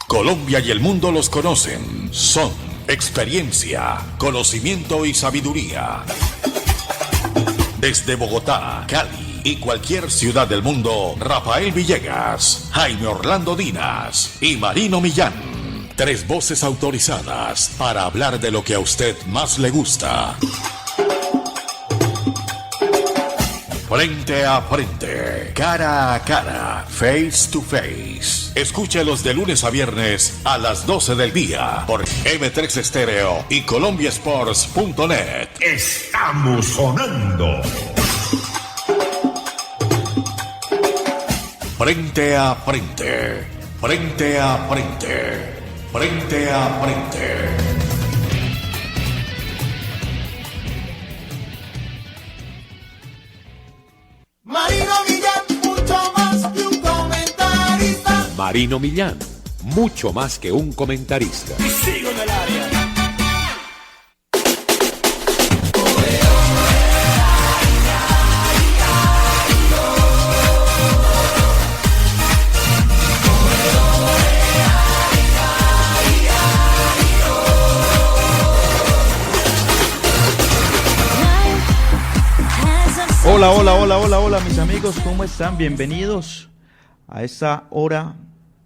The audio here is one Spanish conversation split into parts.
Colombia y el mundo los conocen. Son experiencia, conocimiento y sabiduría. Desde Bogotá, Cali y cualquier ciudad del mundo, Rafael Villegas, Jaime Orlando Dinas y Marino Millán. 3 voces autorizadas para hablar de lo que a usted más le gusta. Frente a frente, cara a cara, face to face. Escúchelos de lunes a viernes a las 12 del día por M3 Estéreo y colombiasports.net. Estamos sonando. Frente a frente, frente a frente, frente a frente. Marino Millán, mucho más que un comentarista. Y sigo en el área. Hola, hola, hola, hola, hola, mis amigos, ¿cómo están? Bienvenidos a esta hora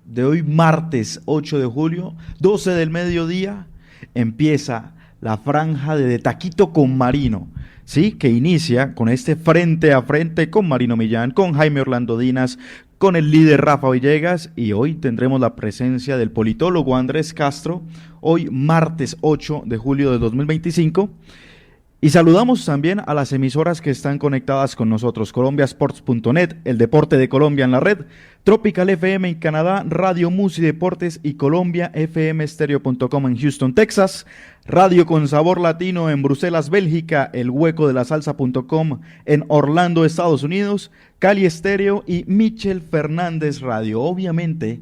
de hoy, martes 8 de julio, 12 del mediodía. Empieza la franja de Taquito con Marino, ¿sí? Que inicia con este frente a frente con Marino Millán, con Jaime Orlando Dinas, con el líder Rafa Villegas, y hoy tendremos la presencia del politólogo Andrés Castro, hoy martes 8 de julio de 2025. Y saludamos también a las emisoras que están conectadas con nosotros: colombiasports.net, el deporte de Colombia en la red, Tropical FM en Canadá, Radio Musi Deportes y Colombia FM Stereo.com en Houston, Texas, Radio con Sabor Latino en Bruselas, Bélgica, El Hueco de la Salsa.com en Orlando, Estados Unidos, Cali Estéreo y Michel Fernández Radio. Obviamente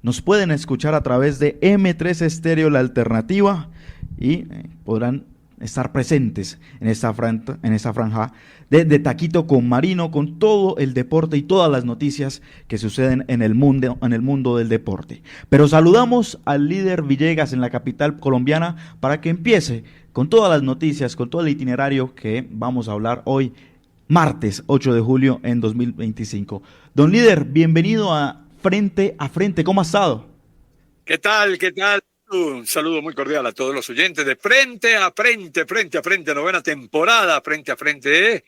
nos pueden escuchar a través de M3 Estéreo, la alternativa, y podrán estar presentes en esta franja de Taquito con Marino, con todo el deporte y todas las noticias que suceden en el mundo del deporte. Pero saludamos al líder Villegas en la capital colombiana para que empiece con todas las noticias, con todo el itinerario que vamos a hablar hoy, martes 8 de julio en 2025. Don líder, bienvenido a Frente a Frente. ¿Cómo ha estado? ¿Qué tal? ¿Qué tal? Un saludo muy cordial a todos los oyentes de Frente a Frente, Frente a Frente, novena temporada, Frente a Frente,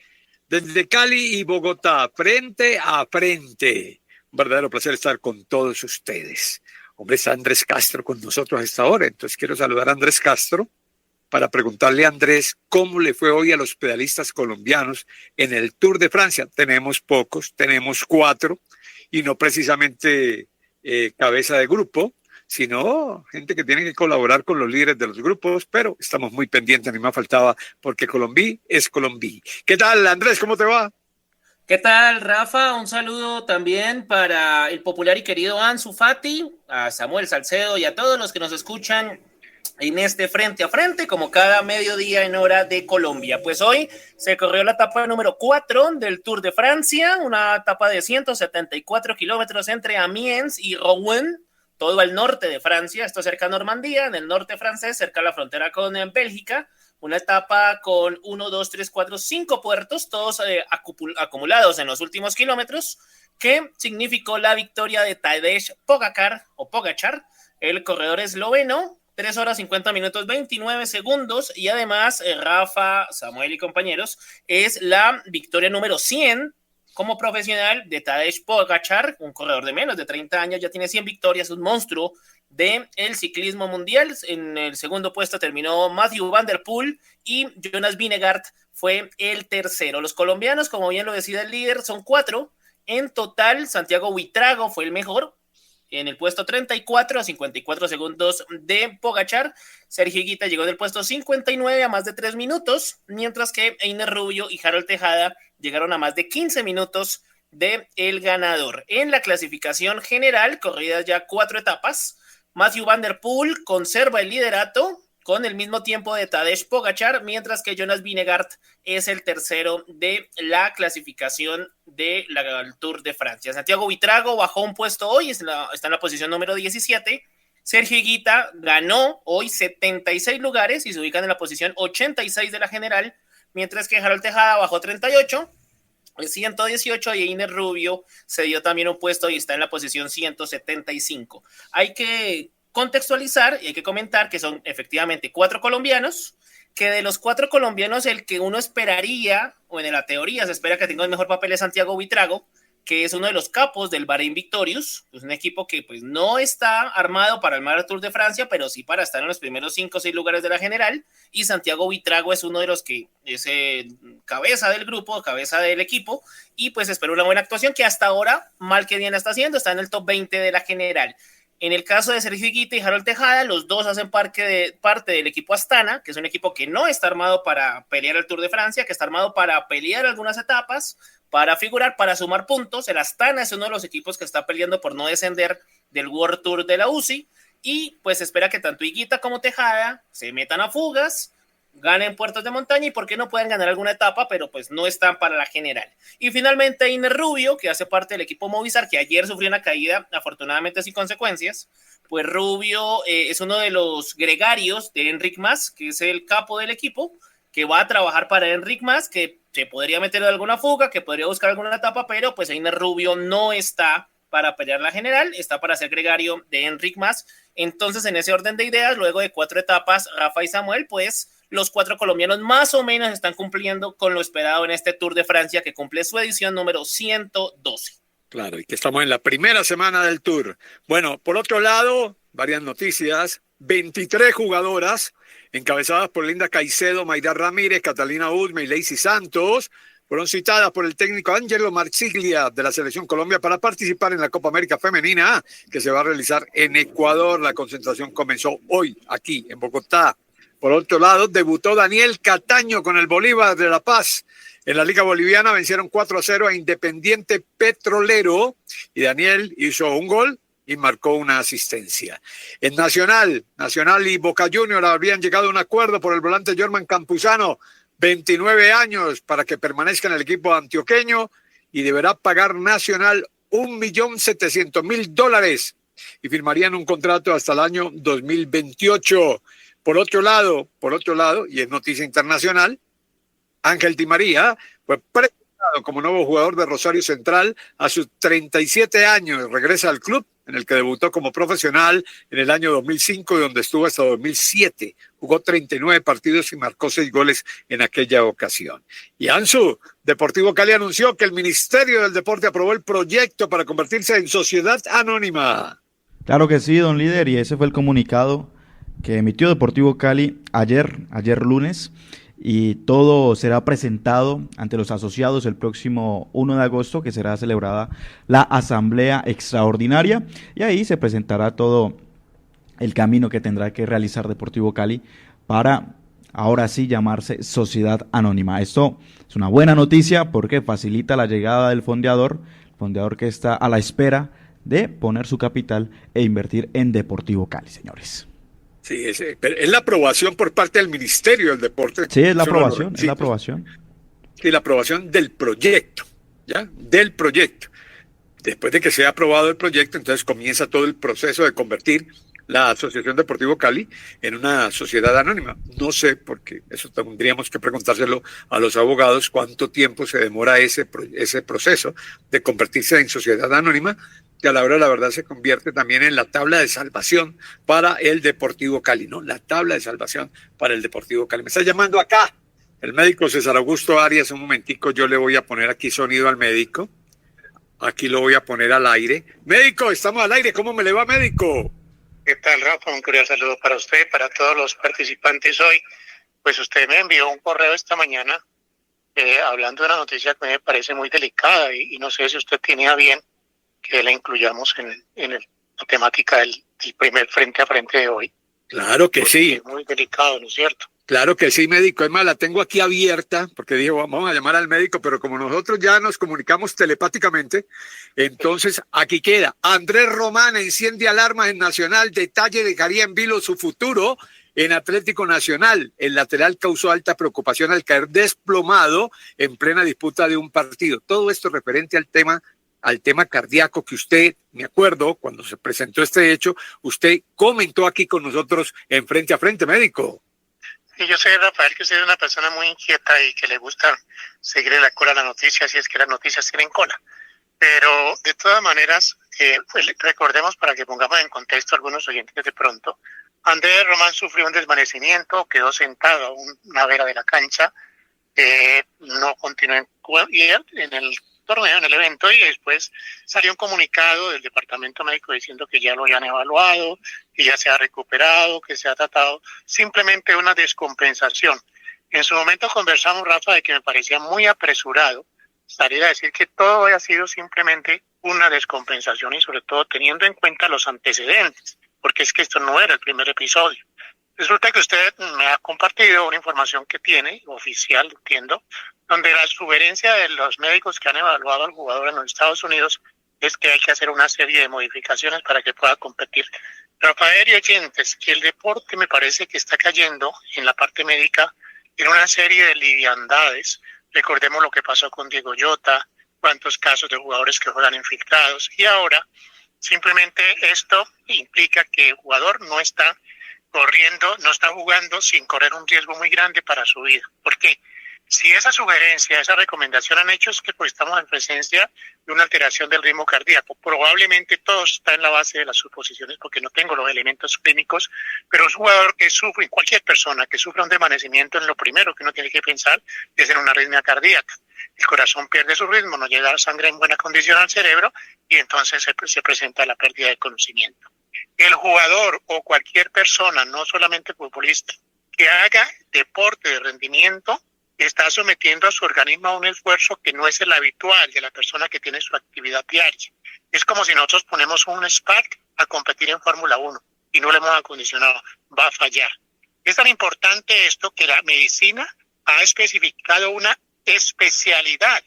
desde Cali y Bogotá, Frente a Frente. Un verdadero placer estar con todos ustedes. Hombre, está Andrés Castro con nosotros a esta hora, entonces quiero saludar a Andrés Castro para preguntarle a Andrés cómo le fue hoy a los pedalistas colombianos en el Tour de Francia. Tenemos pocos, tenemos 4, y no precisamente cabeza de grupo, sino gente que tiene que colaborar con los líderes de los grupos, pero estamos muy pendientes, ni más faltaba, porque Colombia es Colombia. ¿Qué tal, Andrés? ¿Cómo te va? ¿Qué tal, Rafa? Un saludo también para el popular y querido Ansu Fati, a Samuel Salcedo y a todos los que nos escuchan en este Frente a Frente, como cada mediodía en hora de Colombia. Pues hoy se corrió la etapa número 4 del Tour de Francia, una etapa de 174 kilómetros entre Amiens y Rouen, todo al norte de Francia, esto cerca a Normandía, en el norte francés, cerca a la frontera con Bélgica. Una etapa con 1, 2, 3, 4, 5 puertos, todos acumulados en los últimos kilómetros, que significó la victoria de Tadej Pogačar, el corredor esloveno, 3 horas 50 minutos 29 segundos, y además, Rafa, Samuel y compañeros, es la victoria número 100 como profesional de Tadej Pogačar, un corredor de menos de 30 años, ya tiene 100 victorias, un monstruo del ciclismo mundial. En el segundo puesto terminó Mathieu van der Poel y Jonas Vingegaard fue el tercero. Los colombianos, como bien lo decía el líder, son 4. En total, Santiago Buitrago fue el mejor, en el puesto 34 a 54 segundos de Pogačar. Sergio Higuita llegó del puesto 59 a más de 3 minutos, mientras que Einer Rubio y Harold Tejada llegaron a más de 15 minutos de el ganador. En la clasificación general, corridas ya 4 etapas, Mathieu van der Poel conserva el liderato con el mismo tiempo de Tadej Pogačar, mientras que Jonas Vingegaard es el tercero de la clasificación del Tour de Francia. Santiago Buitrago bajó un puesto hoy, está en la posición número 17, Sergio Higuita ganó hoy 76 lugares y se ubican en la posición 86 de la general, mientras que Harold Tejada bajó 38, 118, y Einer Rubio se dio también un puesto y está en la posición 175. Hay que contextualizar y hay que comentar que son efectivamente 4 colombianos, que de los 4 colombianos el que uno esperaría, o en la teoría se espera que tenga el mejor papel es Santiago Buitrago, que es uno de los capos del Bahrein Victorious, es un equipo que pues no está armado para armar el Tour de Francia, pero sí para estar en los primeros 5 o 6 lugares de la general, y Santiago Buitrago es uno de los que es cabeza del grupo, cabeza del equipo, y pues espero una buena actuación, que hasta ahora, mal que bien la está haciendo, está en el top 20 de la general. En el caso de Sergio Higuita y Harold Tejada, los dos hacen parte del equipo Astana, que es un equipo que no está armado para pelear el Tour de Francia, que está armado para pelear algunas etapas, para figurar, para sumar puntos. El Astana es uno de los equipos que está peleando por no descender del World Tour de la UCI, y pues espera que tanto Higuita como Tejada se metan a fugas, ganen puertos de montaña y por qué no pueden ganar alguna etapa, pero pues no están para la general. Y finalmente Einer Rubio, que hace parte del equipo Movistar, que ayer sufrió una caída, afortunadamente sin consecuencias. Pues Rubio es uno de los gregarios de Enric Mas, que es el capo del equipo, que va a trabajar para Enric Mas, que se podría meter en alguna fuga, que podría buscar alguna etapa, pero pues Einer Rubio no está para pelear la general, está para ser gregario de Enric Mas. Entonces, en ese orden de ideas, luego de 4 etapas, Rafa y Samuel, pues los 4 colombianos más o menos están cumpliendo con lo esperado en este Tour de Francia, que cumple su edición número 112. Claro, y que estamos en la primera semana del Tour. Bueno, por otro lado, varias noticias. 23 jugadoras encabezadas por Linda Caicedo, Maida Ramírez, Catalina Usme y Lacey Santos fueron citadas por el técnico Angelo Marsiglia de la Selección Colombia para participar en la Copa América Femenina, que se va a realizar en Ecuador. La concentración comenzó hoy aquí en Bogotá. Por otro lado, debutó Daniel Cataño con el Bolívar de La Paz. En la Liga Boliviana vencieron 4-0 a Independiente Petrolero y Daniel hizo un gol y marcó una asistencia. En Nacional y Boca Juniors habían llegado a un acuerdo por el volante Jorman Campuzano, 29 años, para que permanezca en el equipo antioqueño, y deberá pagar Nacional $1.700.000 y firmarían un contrato hasta el año 2028. Por otro lado, y en noticia internacional, Ángel Di María fue presentado como nuevo jugador de Rosario Central a sus 37 años. Regresa al club en el que debutó como profesional en el año 2005 y donde estuvo hasta 2007. Jugó 39 partidos y marcó 6 goles en aquella ocasión. Y Ansu, Deportivo Cali anunció que el Ministerio del Deporte aprobó el proyecto para convertirse en sociedad anónima. Claro que sí, don líder, y ese fue el comunicado que emitió Deportivo Cali ayer lunes, y todo será presentado ante los asociados el próximo 1 de agosto, que será celebrada la asamblea extraordinaria, y ahí se presentará todo el camino que tendrá que realizar Deportivo Cali para ahora sí llamarse sociedad anónima. Esto es una buena noticia porque facilita la llegada del fondeador que está a la espera de poner su capital e invertir en Deportivo Cali, señores. Sí, es la aprobación por parte del Ministerio del Deporte. Sí, es la aprobación, es la aprobación. Sí, la aprobación del proyecto, ¿ya? Del proyecto. Después de que sea aprobado el proyecto, entonces comienza todo el proceso de convertir la Asociación Deportivo Cali en una sociedad anónima. No sé, porque eso tendríamos que preguntárselo a los abogados, cuánto tiempo se demora ese proceso de convertirse en sociedad anónima, que a la hora de la verdad se convierte también en la tabla de salvación para el Deportivo Cali, ¿no? La tabla de salvación para el Deportivo Cali. Me está llamando acá el médico César Augusto Arias. Un momentico, yo le voy a poner aquí sonido al médico. Aquí lo voy a poner al aire. Médico, estamos al aire. ¿Cómo me le va, médico? ¿Qué tal, Rafa? Un cordial saludo para usted, para todos los participantes hoy. Pues usted me envió un correo esta mañana hablando de una noticia que me parece muy delicada y no sé si usted tiene a bien que la incluyamos en la temática del primer frente a frente de hoy. Claro que sí. Es muy delicado, ¿no es cierto? Claro que sí, médico. Es más, la tengo aquí abierta porque dije, vamos a llamar al médico, pero como nosotros ya nos comunicamos telepáticamente, entonces aquí queda. Andrés Román enciende alarmas en Nacional. Detalle dejaría en vilo su futuro en Atlético Nacional. El lateral causó alta preocupación al caer desplomado en plena disputa de un partido. Todo esto referente al tema al tema cardíaco que usted, me acuerdo, cuando se presentó este hecho, usted comentó aquí con nosotros en Frente a Frente, médico. Y yo sé, Rafael, que usted es una persona muy inquieta y que le gusta seguir en la cola las noticias, y es que las noticias tienen cola. Pero de todas maneras, pues, recordemos, para que pongamos en contexto a algunos oyentes de pronto, Andrés Román sufrió un desvanecimiento, quedó sentado a una vera de la cancha, no continuó en el torneo, en el evento, y después salió un comunicado del departamento médico diciendo que ya lo habían evaluado, que ya se ha recuperado, que se ha tratado simplemente una descompensación. En su momento conversamos, Rafa, de que me parecía muy apresurado salir a decir que todo había sido simplemente una descompensación, y sobre todo teniendo en cuenta los antecedentes, porque es que esto no era el primer episodio. Resulta que usted me ha compartido una información que tiene, oficial, entiendo, donde la sugerencia de los médicos que han evaluado al jugador en los Estados Unidos es que hay que hacer una serie de modificaciones para que pueda competir. Rafael y oyentes, que el deporte me parece que está cayendo en la parte médica en una serie de liviandades. Recordemos lo que pasó con Diego Llota, cuántos casos de jugadores que juegan infiltrados, y ahora simplemente esto implica que el jugador no está corriendo, no está jugando sin correr un riesgo muy grande para su vida. ¿Por qué? Si esa sugerencia, esa recomendación han hecho, es que pues estamos en presencia de una alteración del ritmo cardíaco. Probablemente todo está en la base de las suposiciones, porque no tengo los elementos clínicos, pero un jugador que sufre, cualquier persona que sufra un desvanecimiento, en lo primero que uno tiene que pensar es en una arritmia cardíaca. El corazón pierde su ritmo, no llega la sangre en buena condición al cerebro, y entonces se presenta la pérdida de conocimiento. El jugador o cualquier persona, no solamente futbolista, que haga deporte de rendimiento, está sometiendo a su organismo a un esfuerzo que no es el habitual de la persona que tiene su actividad diaria. Es como si nosotros ponemos un Spark a competir en Fórmula 1 y no le hemos acondicionado, va a fallar. Es tan importante esto que la medicina ha especificado una especialidad,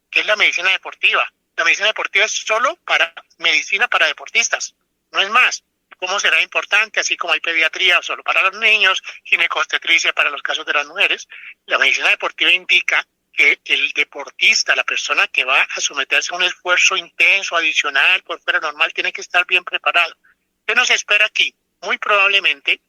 que es la medicina deportiva. La medicina deportiva es solo para medicina para deportistas, no es más. ¿Cómo será importante? Así como hay pediatría solo para los niños, ginecobstetricia para los casos de las mujeres, la medicina deportiva indica que el deportista, la persona que va a someterse a un esfuerzo intenso, adicional, por fuera normal, tiene que estar bien preparado. ¿Qué nos espera aquí? Muy probablemente,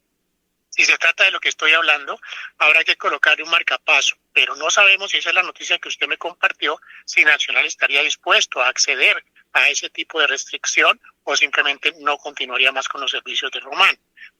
si se trata de lo que estoy hablando, habrá que colocar un marcapaso, pero no sabemos, si esa es la noticia que usted me compartió, si Nacional estaría dispuesto a acceder a ese tipo de restricción o simplemente no continuaría más con los servicios de Román.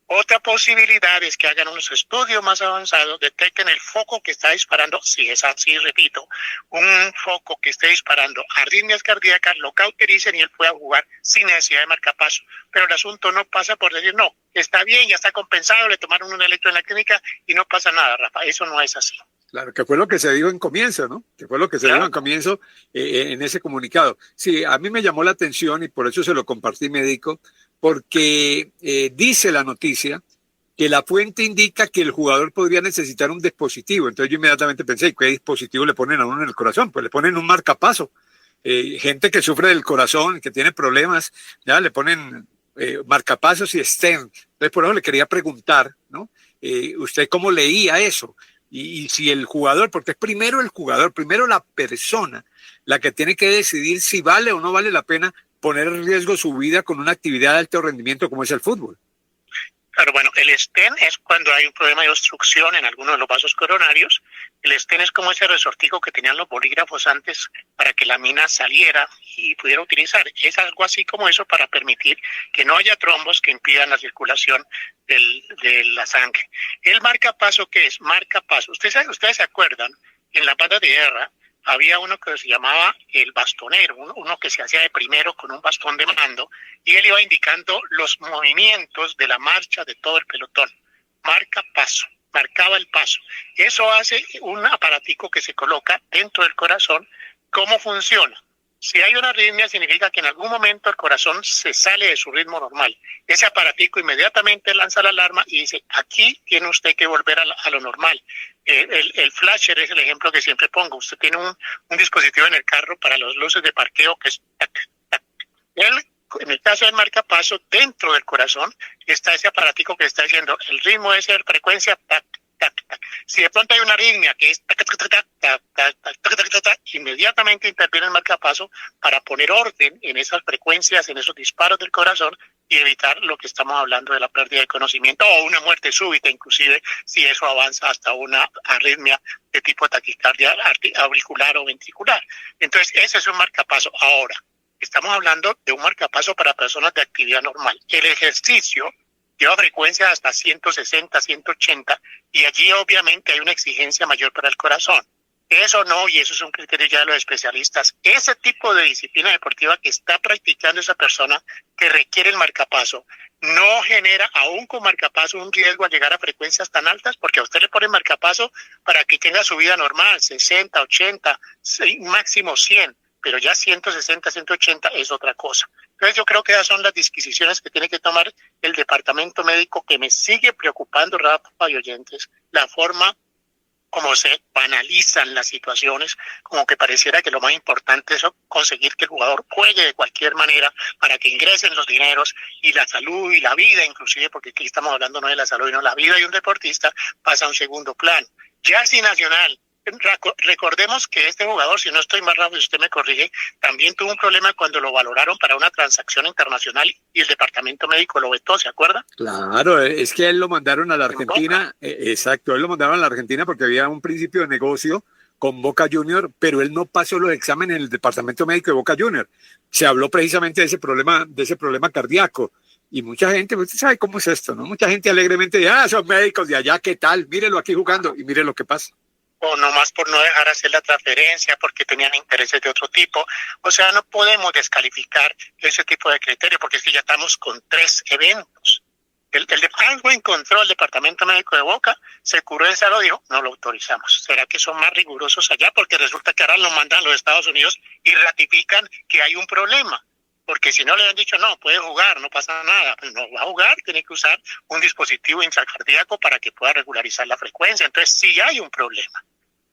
Otra posibilidad es que hagan unos estudios más avanzados, detecten el foco que está disparando, si es así, repito, un foco que esté disparando arritmias cardíacas, lo cautericen y él pueda jugar sin necesidad de marcapaso. Pero el asunto no pasa por decir, no, está bien, ya está compensado, le tomaron un electro en la clínica y no pasa nada, Rafa. Eso no es así. Claro, que fue lo que se dijo en comienzo, ¿no? Que fue lo que se dijo en comienzo en ese comunicado. Sí, a mí me llamó la atención y por eso se lo compartí, médico, porque dice la noticia que la fuente indica que el jugador podría necesitar un dispositivo. Entonces yo inmediatamente pensé, ¿qué dispositivo le ponen a uno en el corazón? Pues le ponen un marcapaso. Gente que sufre del corazón, que tiene problemas, ya le ponen marcapasos y stent. Entonces por eso le quería preguntar, ¿no? ¿Usted cómo leía eso? Y si el jugador, porque es primero el jugador, primero la persona, la que tiene que decidir si vale o no vale la pena poner en riesgo su vida con una actividad de alto rendimiento como es el fútbol. Claro, bueno, el stent es cuando hay un problema de obstrucción en alguno de los vasos coronarios. El stent es como ese resortijo que tenían los bolígrafos antes para que la mina saliera y pudiera utilizar. Es algo así como eso para permitir que no haya trombos que impidan la circulación de la sangre. El marcapaso, ¿qué es? Marcapaso. Ustedes se acuerdan, en la banda de guerra había uno que se llamaba el bastonero, uno que se hacía de primero con un bastón de mando, y él iba indicando los movimientos de la marcha de todo el pelotón. Marca paso, marcaba el paso. Eso hace un aparatico que se coloca dentro del corazón. ¿Cómo funciona? Si hay una arritmia, significa que en algún momento el corazón se sale de su ritmo normal. Ese aparatico inmediatamente lanza la alarma y dice, aquí tiene usted que volver a lo normal. El flasher es el ejemplo que siempre pongo. Usted tiene un dispositivo en el carro para las luces de parqueo que es tac, tac. En el caso del marcapaso, dentro del corazón está ese aparatico que está diciendo el ritmo es de frecuencia tac, tac, tac. Si de pronto hay una arritmia que es tac, tac, tac, tac, tac, tac, tac, tac, tac, tac, tac, inmediatamente interviene el marcapaso para poner orden en esas frecuencias, en esos disparos del corazón y evitar lo que estamos hablando de la pérdida de conocimiento o una muerte súbita, inclusive si eso avanza hasta una arritmia de tipo taquicardia auricular o ventricular. Entonces, ese es un marcapaso. Ahora, estamos hablando de un marcapaso para personas de actividad normal. El ejercicio lleva frecuencias hasta 160, 180 y allí obviamente hay una exigencia mayor para el corazón. Eso no, y eso es un criterio ya de los especialistas. Ese tipo de disciplina deportiva que está practicando esa persona que requiere el marcapaso no genera aún con marcapaso un riesgo a llegar a frecuencias tan altas, porque a usted le ponen marcapaso para que tenga su vida normal, 60, 80, máximo 100, pero ya 160, 180 es otra cosa. Entonces yo creo que esas son las disquisiciones que tiene que tomar el departamento médico, que me sigue preocupando, Rafa y oyentes, la forma como se banalizan las situaciones, como que pareciera que lo más importante es conseguir que el jugador juegue de cualquier manera para que ingresen los dineros y la salud y la vida, inclusive, porque aquí estamos hablando no de la salud, sino la vida de un deportista pasa a un segundo plano. Ya si Nacional, recordemos que este jugador, si no estoy mal, Rafa, si usted me corrige, también tuvo un problema cuando lo valoraron para una transacción internacional y el departamento médico lo vetó, ¿se acuerda? Claro, es que a él lo mandaron a la Argentina, exacto, él lo mandaron a la Argentina porque había un principio de negocio con Boca Junior, pero él no pasó los exámenes en el departamento médico de Boca Junior. Se habló precisamente de ese problema cardíaco. Y mucha gente, usted sabe cómo es esto, ¿no? Mucha gente alegremente dice, son médicos de allá, ¿qué tal? Mírelo aquí jugando y mire lo que pasa. O nomás por no dejar hacer la transferencia porque tenían intereses de otro tipo. O sea, no podemos descalificar ese tipo de criterio porque es que ya estamos con 3 eventos. Algo encontró el departamento médico de Boca, se curó de salud, dijo, no lo autorizamos. ¿Será que son más rigurosos allá? Porque resulta que ahora lo mandan a los Estados Unidos y ratifican que hay un problema. Porque si no le han dicho, no, puede jugar, no pasa nada, pues no va a jugar, tiene que usar un dispositivo intracardíaco para que pueda regularizar la frecuencia. Entonces sí hay un problema.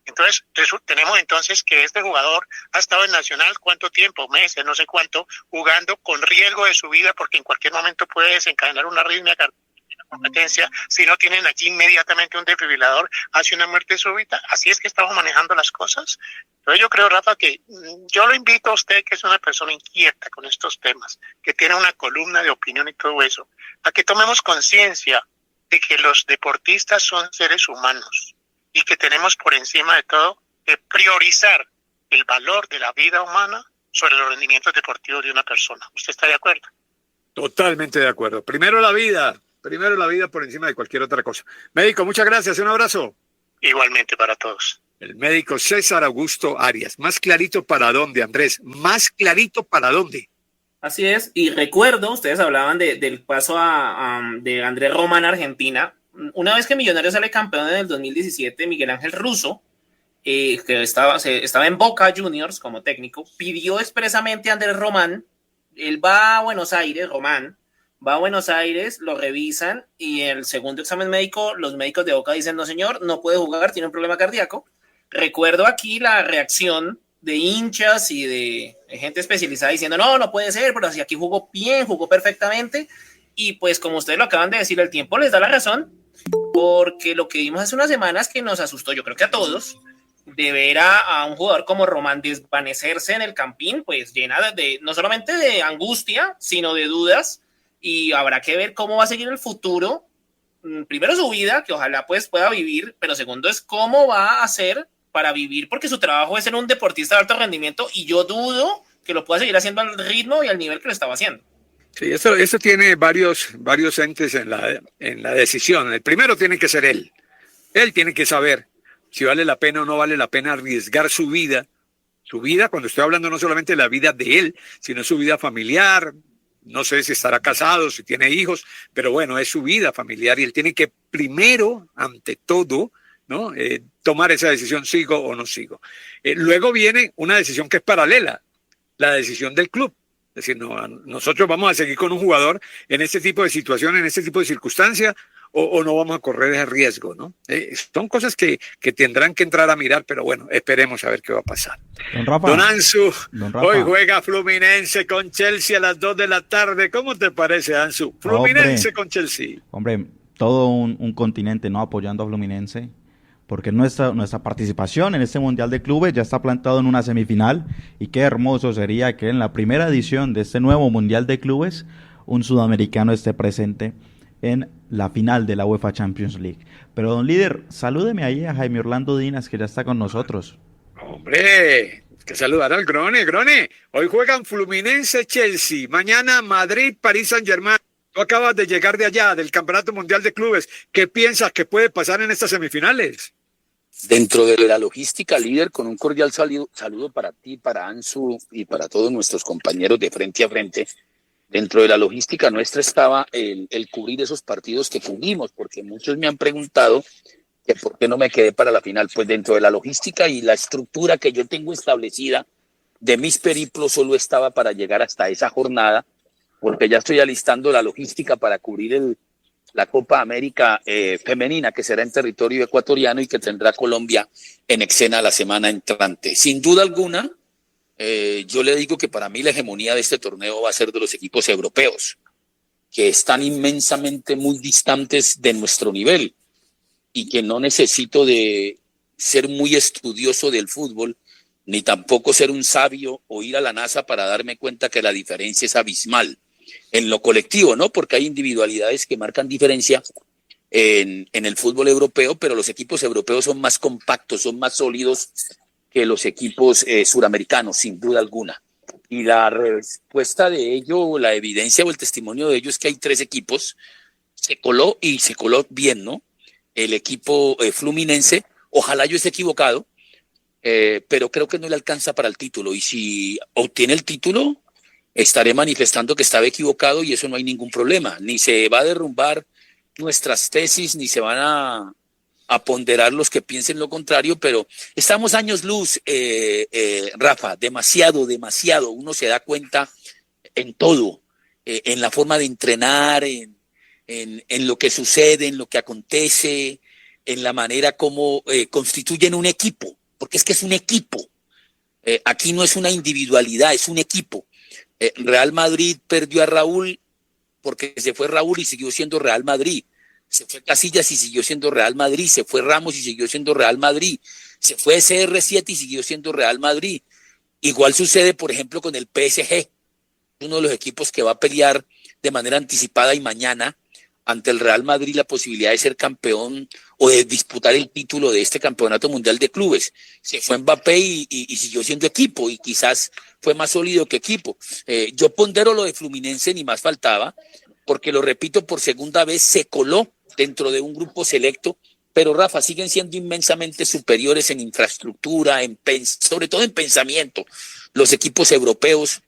Entonces tenemos entonces que este jugador ha estado en Nacional, ¿cuánto tiempo? Meses, no sé cuánto, jugando con riesgo de su vida porque en cualquier momento puede desencadenar una arritmia cardíaca. Competencia, si no tienen allí inmediatamente un desfibrilador, hace una muerte súbita. Así es que estamos manejando las cosas. Entonces yo creo, Rafa, que yo lo invito a usted, que es una persona inquieta con estos temas, que tiene una columna de opinión y todo eso, a que tomemos conciencia de que los deportistas son seres humanos y que tenemos por encima de todo que priorizar el valor de la vida humana sobre los rendimientos deportivos de una persona. ¿Usted está de acuerdo? Totalmente de acuerdo. Primero la vida por encima de cualquier otra cosa. Médico, muchas gracias, un abrazo. Igualmente para todos. El médico César Augusto Arias. Más clarito para dónde, Andrés, más clarito para dónde. Así es, y recuerdo, ustedes hablaban del paso de Andrés Román a Argentina. Una vez que Millonarios sale campeón en el 2017, Miguel Ángel Russo, que estaba en Boca Juniors como técnico, pidió expresamente a Andrés Román. Él va a Buenos Aires, Román, va a Buenos Aires, lo revisan y en el segundo examen médico, los médicos de Boca dicen, no señor, no puede jugar, tiene un problema cardíaco. Recuerdo aquí la reacción de hinchas y de gente especializada diciendo, no puede ser, pero si aquí jugó bien, jugó perfectamente. Y pues como ustedes lo acaban de decir, el tiempo les da la razón, porque lo que vimos hace unas semanas que nos asustó, yo creo que a todos, de ver a un jugador como Román desvanecerse en el campín, pues llena de no solamente de angustia, sino de dudas. Y habrá que ver cómo va a seguir el futuro. Primero su vida, que ojalá pues pueda vivir, pero segundo es cómo va a hacer para vivir, porque su trabajo es ser un deportista de alto rendimiento y yo dudo que lo pueda seguir haciendo al ritmo y al nivel que lo estaba haciendo. Sí, eso tiene varios entes en la decisión. El primero tiene que ser él. Él tiene que saber si vale la pena o no vale la pena arriesgar su vida. Su vida, cuando estoy hablando no solamente de la vida de él, sino su vida familiar. No sé si estará casado, si tiene hijos, pero bueno, es su vida familiar y él tiene que primero, ante todo, ¿no? Tomar esa decisión, sigo o no sigo. Luego viene una decisión que es paralela, la decisión del club. Es decir, no, nosotros vamos a seguir con un jugador en este tipo de situación, en este tipo de circunstancia, o no vamos a correr ese riesgo, ¿no? Son cosas que tendrán que entrar a mirar, pero bueno, esperemos a ver qué va a pasar. Don Rafa, Don Ansu, Don Rafa. hoy juega Fluminense con Chelsea a las 2 de la tarde. ¿Cómo te parece, Ansu? Fluminense con Chelsea. Hombre, todo un continente, ¿no?, apoyando a Fluminense, porque nuestra participación en este Mundial de Clubes ya está plantado en una semifinal, y qué hermoso sería que en la primera edición de este nuevo Mundial de Clubes un sudamericano esté presente en la final de la UEFA Champions League. Pero don líder, salúdeme ahí a Jaime Orlando Dinas, que ya está con nosotros. Hombre, que saludar al Grone. Grone, hoy juegan Fluminense-Chelsea, mañana Madrid-París Saint-Germain. Tú acabas de llegar de allá, del Campeonato Mundial de Clubes. ¿Qué piensas que puede pasar en estas semifinales? Dentro de la logística, líder, con un cordial saludo para ti, para Ansu y para todos nuestros compañeros de Frente a Frente. Dentro de la logística nuestra estaba el cubrir esos partidos que cubrimos, porque muchos me han preguntado que por qué no me quedé para la final. Pues dentro de la logística y la estructura que yo tengo establecida de mis periplos, solo estaba para llegar hasta esa jornada, porque ya estoy alistando la logística para cubrir la Copa América femenina, que será en territorio ecuatoriano y que tendrá Colombia en escena la semana entrante. Sin duda alguna, yo le digo que para mí la hegemonía de este torneo va a ser de los equipos europeos, que están inmensamente muy distantes de nuestro nivel, y que no necesito de ser muy estudioso del fútbol, ni tampoco ser un sabio o ir a la NASA para darme cuenta que la diferencia es abismal en lo colectivo, ¿no? Porque hay individualidades que marcan diferencia en el fútbol europeo, pero los equipos europeos son más compactos, son más sólidos que los equipos suramericanos, sin duda alguna. Y la respuesta de ello, la evidencia o el testimonio de ello es que hay 3 equipos, se coló y se coló bien, ¿no? El equipo Fluminense, ojalá yo esté equivocado, pero creo que no le alcanza para el título, y si obtiene el título, estaré manifestando que estaba equivocado, y eso no hay ningún problema. Ni se va a derrumbar nuestras tesis, ni se van a ponderar los que piensen lo contrario, pero estamos años luz, Rafa, demasiado. Uno se da cuenta en todo, en la forma de entrenar, en lo que sucede, en lo que acontece, en la manera como constituyen un equipo, porque es que es un equipo. Aquí no es una individualidad, es un equipo. Real Madrid perdió a Raúl porque se fue Raúl y siguió siendo Real Madrid. Se fue Casillas y siguió siendo Real Madrid. Se fue Ramos y siguió siendo Real Madrid. Se fue CR7 y siguió siendo Real Madrid. Igual sucede, por ejemplo, con el PSG, uno de los equipos que va a pelear de manera anticipada y mañana ante el Real Madrid la posibilidad de ser campeón o de disputar el título de este campeonato mundial de clubes. Se fue Mbappé y siguió siendo equipo, y quizás fue más sólido que equipo. Yo pondero lo de Fluminense, ni más faltaba, porque lo repito por segunda vez, se coló dentro de un grupo selecto, pero Rafa, siguen siendo inmensamente superiores en infraestructura, sobre todo en pensamiento, los equipos europeos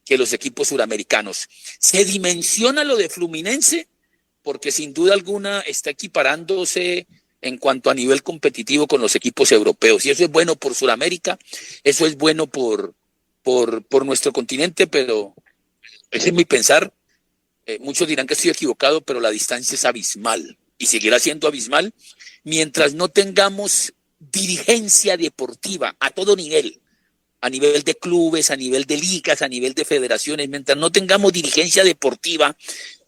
que los equipos suramericanos. Se dimensiona lo de Fluminense porque sin duda alguna está equiparándose en cuanto a nivel competitivo con los equipos europeos, y eso es bueno por Sudamérica, eso es bueno por nuestro continente, pero ese es mi pensar. Muchos dirán que estoy equivocado, pero la distancia es abismal y seguirá siendo abismal mientras no tengamos dirigencia deportiva a todo nivel, a nivel de clubes, a nivel de ligas, a nivel de federaciones. Mientras no tengamos dirigencia deportiva,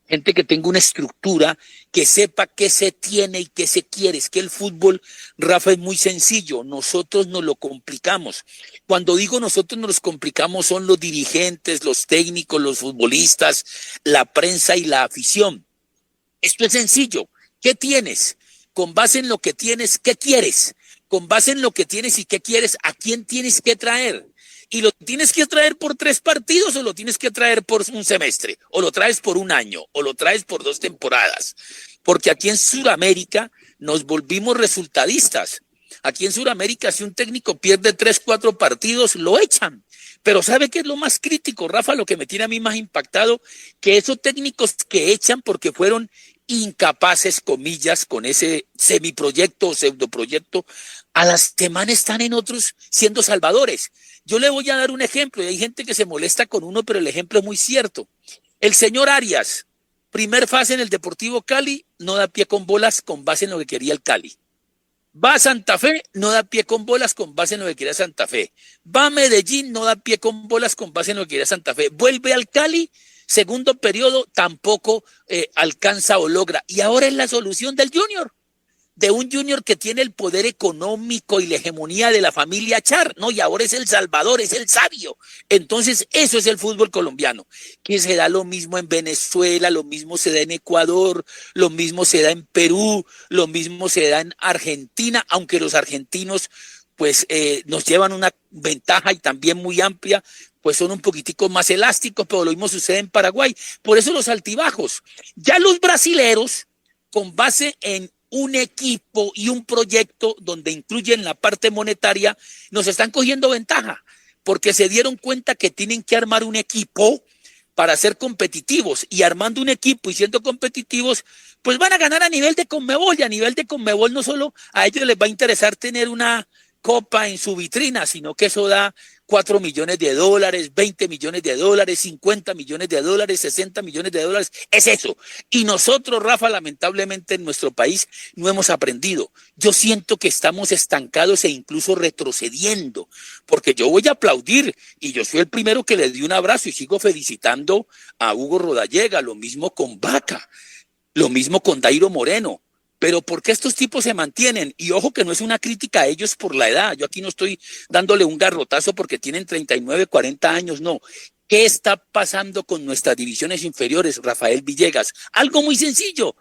gente que tenga una estructura, que sepa qué se tiene y qué se quiere. Es que el fútbol, Rafa, es muy sencillo. Nosotros nos lo complicamos. Cuando digo nosotros nos los complicamos, son los dirigentes, los técnicos, los futbolistas, la prensa y la afición. Esto es sencillo. ¿Qué tienes? Con base en lo que tienes, ¿qué quieres? Con base en lo que tienes y qué quieres, ¿a quién tienes que traer? ¿Y lo tienes que traer por 3 partidos o lo tienes que traer por un semestre? ¿O lo traes por un año? ¿O lo traes por 2 temporadas? Porque aquí en Sudamérica nos volvimos resultadistas. Aquí en Sudamérica, si un técnico pierde 3, 4 partidos, lo echan. Pero ¿sabe qué es lo más crítico, Rafa? Lo que me tiene a mí más impactado, que esos técnicos que echan porque fueron incapaces, comillas, con ese semiproyecto o pseudoproyecto, a las semanas están en otros siendo salvadores. Yo le voy a dar un ejemplo, y hay gente que se molesta con uno, pero el ejemplo es muy cierto. El señor Arias, primer fase en el Deportivo Cali, no da pie con bolas con base en lo que quería el Cali. Va a Santa Fe, no da pie con bolas con base en lo que quería Santa Fe. Va a Medellín, no da pie con bolas con base en lo que quería Santa Fe. Vuelve al Cali, segundo periodo tampoco alcanza o logra. Y ahora es la solución del Junior, de un Junior que tiene el poder económico y la hegemonía de la familia Char, ¿no? Y ahora es el Salvador, es el sabio. Entonces, eso es el fútbol colombiano, que se da lo mismo en Venezuela, lo mismo se da en Ecuador, lo mismo se da en Perú, lo mismo se da en Argentina, aunque los argentinos, pues, nos llevan una ventaja y también muy amplia, pues son un poquitico más elásticos, pero lo mismo sucede en Paraguay. Por eso los altibajos. Ya los brasileros, con base en un equipo y un proyecto donde incluyen la parte monetaria, nos están cogiendo ventaja, porque se dieron cuenta que tienen que armar un equipo para ser competitivos, y armando un equipo y siendo competitivos, pues van a ganar a nivel de Conmebol, y a nivel de Conmebol no solo a ellos les va a interesar tener una copa en su vitrina, sino que eso da 4 millones de dólares, 20 millones de dólares, 50 millones de dólares, 60 millones de dólares, es eso. Y nosotros, Rafa, lamentablemente en nuestro país no hemos aprendido. Yo siento que estamos estancados e incluso retrocediendo, porque yo voy a aplaudir, y yo soy el primero que le di un abrazo y sigo felicitando a Hugo Rodallega, lo mismo con Vaca, lo mismo con Dairo Moreno. Pero ¿por qué estos tipos se mantienen? Y ojo que no es una crítica a ellos por la edad. Yo aquí no estoy dándole un garrotazo porque tienen 39, 40 años, no. ¿Qué está pasando con nuestras divisiones inferiores, Rafael Villegas? Algo muy sencillo.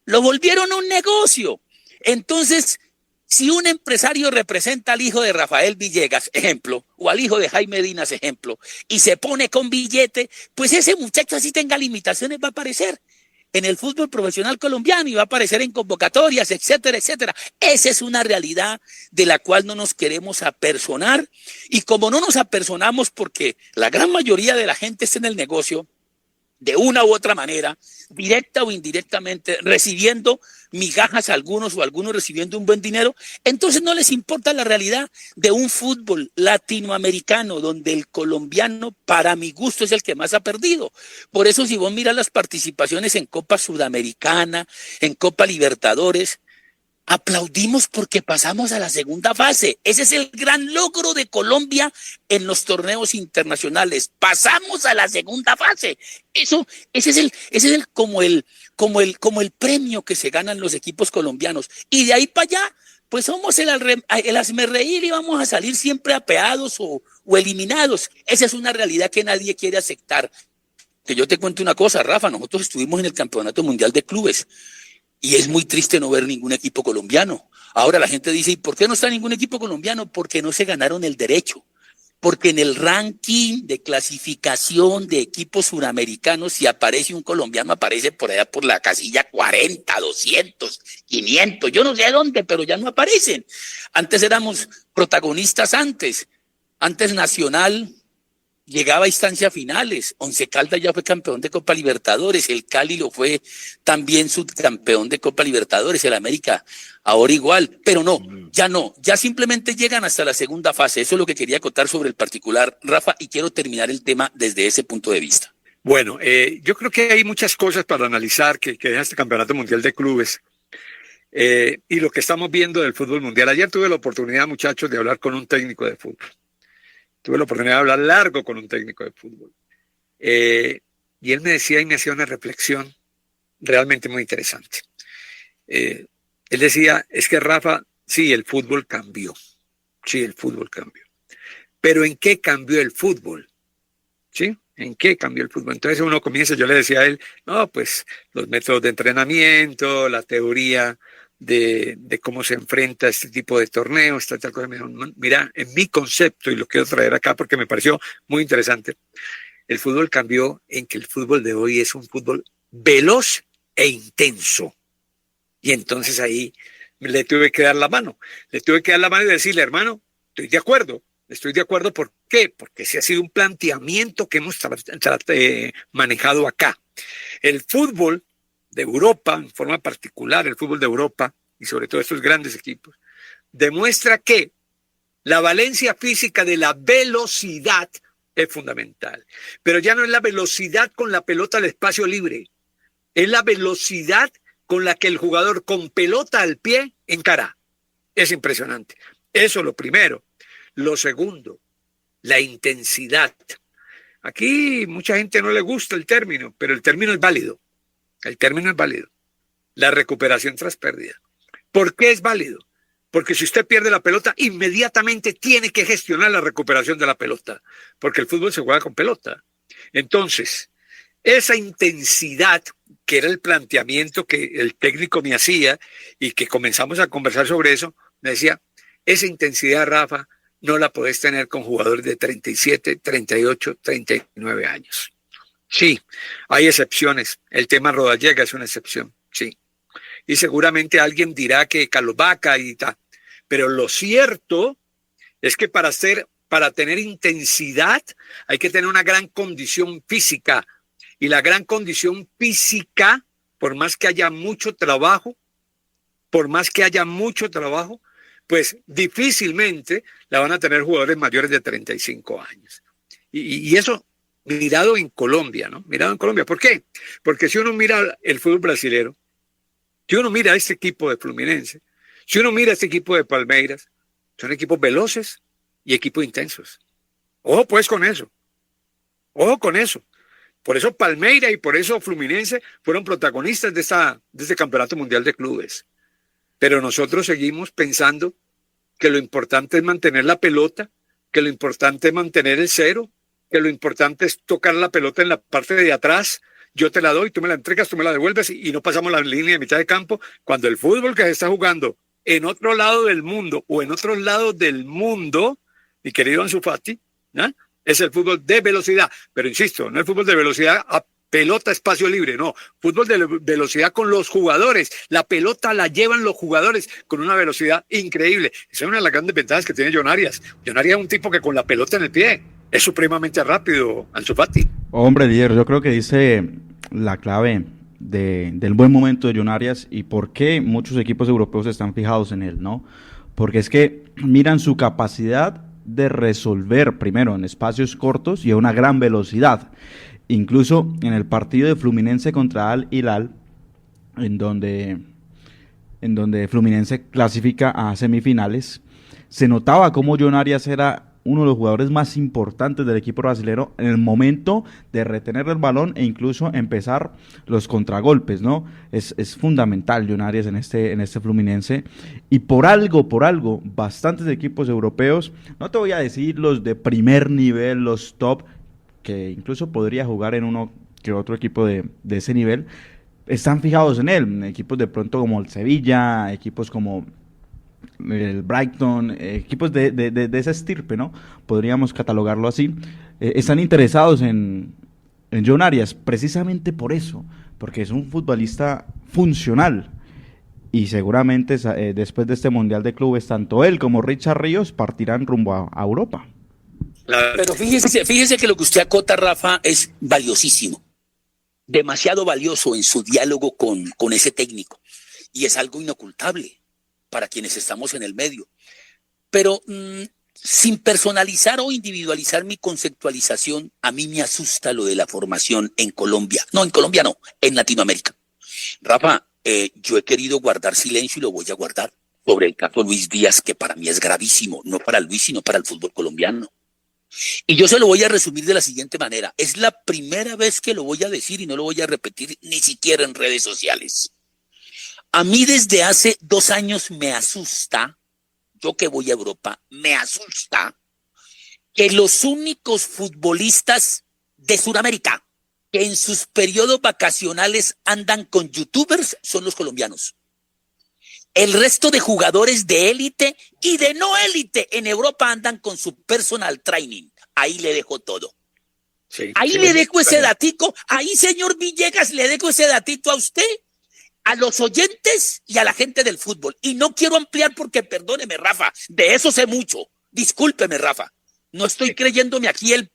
Lo volvieron un negocio. Entonces, si un empresario representa al hijo de Rafael Villegas, ejemplo, o al hijo de Jaime Dinas, ejemplo, y se pone con billete, pues ese muchacho, así tenga limitaciones, va a aparecer en el fútbol profesional colombiano y va a aparecer en convocatorias, etcétera, etcétera. Esa es una realidad de la cual no nos queremos apersonar, y como no nos apersonamos porque la gran mayoría de la gente está en el negocio, de una u otra manera, directa o indirectamente, recibiendo migajas algunos o algunos recibiendo un buen dinero, entonces no les importa la realidad de un fútbol latinoamericano donde el colombiano, para mi gusto, es el que más ha perdido. Por eso, si vos miras las participaciones en Copa Sudamericana, en Copa Libertadores, aplaudimos porque pasamos a la segunda fase. Ese es el gran logro de Colombia en los torneos internacionales. Pasamos a la segunda fase. Ese es el como el premio que se ganan los equipos colombianos. Y de ahí para allá, pues somos el hazmerreír y vamos a salir siempre apeados o eliminados. Esa es una realidad que nadie quiere aceptar. Que yo te cuento una cosa, Rafa, nosotros estuvimos en el Campeonato Mundial de Clubes. Y es muy triste no ver ningún equipo colombiano. Ahora la gente dice, ¿y por qué no está ningún equipo colombiano? Porque no se ganaron el derecho. Porque en el ranking de clasificación de equipos suramericanos, si aparece un colombiano, aparece por allá por la casilla 40, 200, 500, yo no sé dónde, pero ya no aparecen. Antes éramos protagonistas antes Nacional llegaba a instancias finales. Once Caldas ya fue campeón de Copa Libertadores, el Cali lo fue también subcampeón de Copa Libertadores, el América ahora igual, pero ya simplemente llegan hasta la segunda fase. Eso es lo que quería contar sobre el particular, Rafa, y quiero terminar el tema desde ese punto de vista. Bueno, yo creo que hay muchas cosas para analizar que deja este Campeonato Mundial de Clubes y lo que estamos viendo del fútbol mundial. Ayer tuve la oportunidad, muchachos, de hablar con un técnico de fútbol. Tuve la oportunidad de hablar largo con un técnico de fútbol. Y él me decía y me hacía una reflexión realmente muy interesante. Él decía, es que Rafa, sí, el fútbol cambió. Sí, el fútbol cambió. Pero ¿en qué cambió el fútbol? ¿Sí? ¿En qué cambió el fútbol? Entonces uno comienza, yo le decía a él, no, pues los métodos de entrenamiento, la teoría de cómo se enfrenta este tipo de torneos, tal cosa. Me dijo, mira, en mi concepto, y lo quiero traer acá porque me pareció muy interesante, el fútbol cambió en que el fútbol de hoy es un fútbol veloz e intenso. Y entonces ahí le tuve que dar la mano. Le tuve que dar la mano y decirle, hermano, estoy de acuerdo. ¿Por qué? Porque ese ha sido un planteamiento que hemos manejado acá. El fútbol de Europa, en forma particular, el fútbol de Europa, y sobre todo estos grandes equipos, demuestra que la valencia física de la velocidad es fundamental. Pero ya no es la velocidad con la pelota al espacio libre, es la velocidad con la que el jugador con pelota al pie encara. Es impresionante. Eso es lo primero. Lo segundo, la intensidad. Aquí mucha gente no le gusta el término, pero el término es válido. El término es válido. La recuperación tras pérdida. ¿Por qué es válido? Porque si usted pierde la pelota, inmediatamente tiene que gestionar la recuperación de la pelota, porque el fútbol se juega con pelota. Entonces, esa intensidad, que era el planteamiento que el técnico me hacía y que comenzamos a conversar sobre eso, me decía, esa intensidad, Rafa, no la podés tener con jugadores de 37, 38, 39 años. Sí, hay excepciones. El tema Rodallega es una excepción, sí. Y seguramente alguien dirá que Carlos Vaca y tal. Pero lo cierto es que para tener intensidad hay que tener una gran condición física. Y la gran condición física, por más que haya mucho trabajo, pues difícilmente la van a tener jugadores mayores de 35 años. Y eso mirado en Colombia, ¿no? Mirado en Colombia. ¿Por qué? Porque si uno mira el fútbol brasilero, si uno mira este equipo de Fluminense, si uno mira este equipo de Palmeiras, son equipos veloces y equipos intensos. Ojo pues con eso. Ojo con eso. Por eso Palmeiras y por eso Fluminense fueron protagonistas de este Campeonato Mundial de Clubes. Pero nosotros seguimos pensando que lo importante es mantener la pelota, que lo importante es mantener el cero, que lo importante es tocar la pelota en la parte de atrás. Yo te la doy, tú me la entregas, tú me la devuelves y no pasamos la línea de mitad de campo. Cuando el fútbol que se está jugando en otro lado del mundo o en otros lados del mundo, mi querido Ansu Fati, ¿no?, es el fútbol de velocidad. Pero insisto, no el fútbol de velocidad a pelota, espacio libre, no. Fútbol de velocidad con los jugadores. La pelota la llevan los jugadores con una velocidad increíble. Esa es una de las grandes ventajas que tiene John Arias. John Arias es un tipo que con la pelota en el pie es supremamente rápido, Ansu Fati. Hombre, líder, yo creo que dice la clave del buen momento de John Arias y por qué muchos equipos europeos están fijados en él, ¿no? Porque es que miran su capacidad de resolver primero en espacios cortos y a una gran velocidad. Incluso en el partido de Fluminense contra Al Hilal, en donde Fluminense clasifica a semifinales, se notaba cómo John Arias era uno de los jugadores más importantes del equipo brasileño en el momento de retener el balón e incluso empezar los contragolpes, ¿no? Es fundamental John Arias en este Fluminense. Y por algo, bastantes equipos europeos, no te voy a decir los de primer nivel, los top, que incluso podría jugar en uno que otro equipo de ese nivel, están fijados en él. Equipos de pronto como el Sevilla, equipos como el Brighton, equipos de esa estirpe, ¿no? Podríamos catalogarlo así. Están interesados en John Arias, precisamente por eso, porque es un futbolista funcional. Y seguramente después de este Mundial de Clubes, tanto él como Richard Ríos partirán rumbo a Europa. Pero fíjese que lo que usted acota, Rafa, es valiosísimo. Demasiado valioso en su diálogo con ese técnico. Y es algo inocultable para quienes estamos en el medio. Pero sin personalizar o individualizar mi conceptualización, a mí me asusta lo de la formación en Colombia. No, en Colombia no, en Latinoamérica. Rafa, yo he querido guardar silencio y lo voy a guardar sobre el caso Luis Díaz, que para mí es gravísimo, no para Luis, sino para el fútbol colombiano. Y yo se lo voy a resumir de la siguiente manera. Es la primera vez que lo voy a decir y no lo voy a repetir ni siquiera en redes sociales. A mí desde hace 2 años me asusta, yo que voy a Europa, me asusta que los únicos futbolistas de Sudamérica que en sus periodos vacacionales andan con youtubers son los colombianos. El resto de jugadores de élite y de no élite en Europa andan con su personal training. Ahí le dejo todo. Sí, ahí le dejo ese datico. Ahí, señor Villegas, le dejo ese datito a usted, a los oyentes y a la gente del fútbol. Y no quiero ampliar porque, perdóneme, Rafa, de eso sé mucho. Discúlpeme, Rafa. No estoy creyéndome aquí el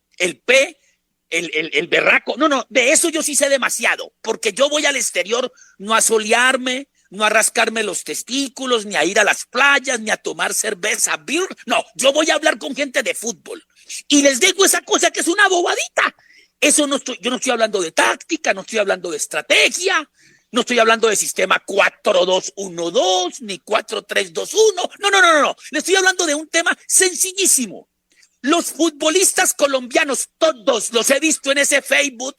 berraco. No, de eso yo sí sé demasiado. Porque yo voy al exterior no a solearme, no a rascarme los testículos, ni a ir a las playas, ni a tomar cerveza, beer. No, yo voy a hablar con gente de fútbol. Y les digo esa cosa que es una bobadita. Yo no estoy hablando de táctica, no estoy hablando de estrategia, no estoy hablando de sistema 4-2-1-2, ni 4-3-2-1. No. Le estoy hablando de un tema sencillísimo. Los futbolistas colombianos, todos los he visto en ese Facebook,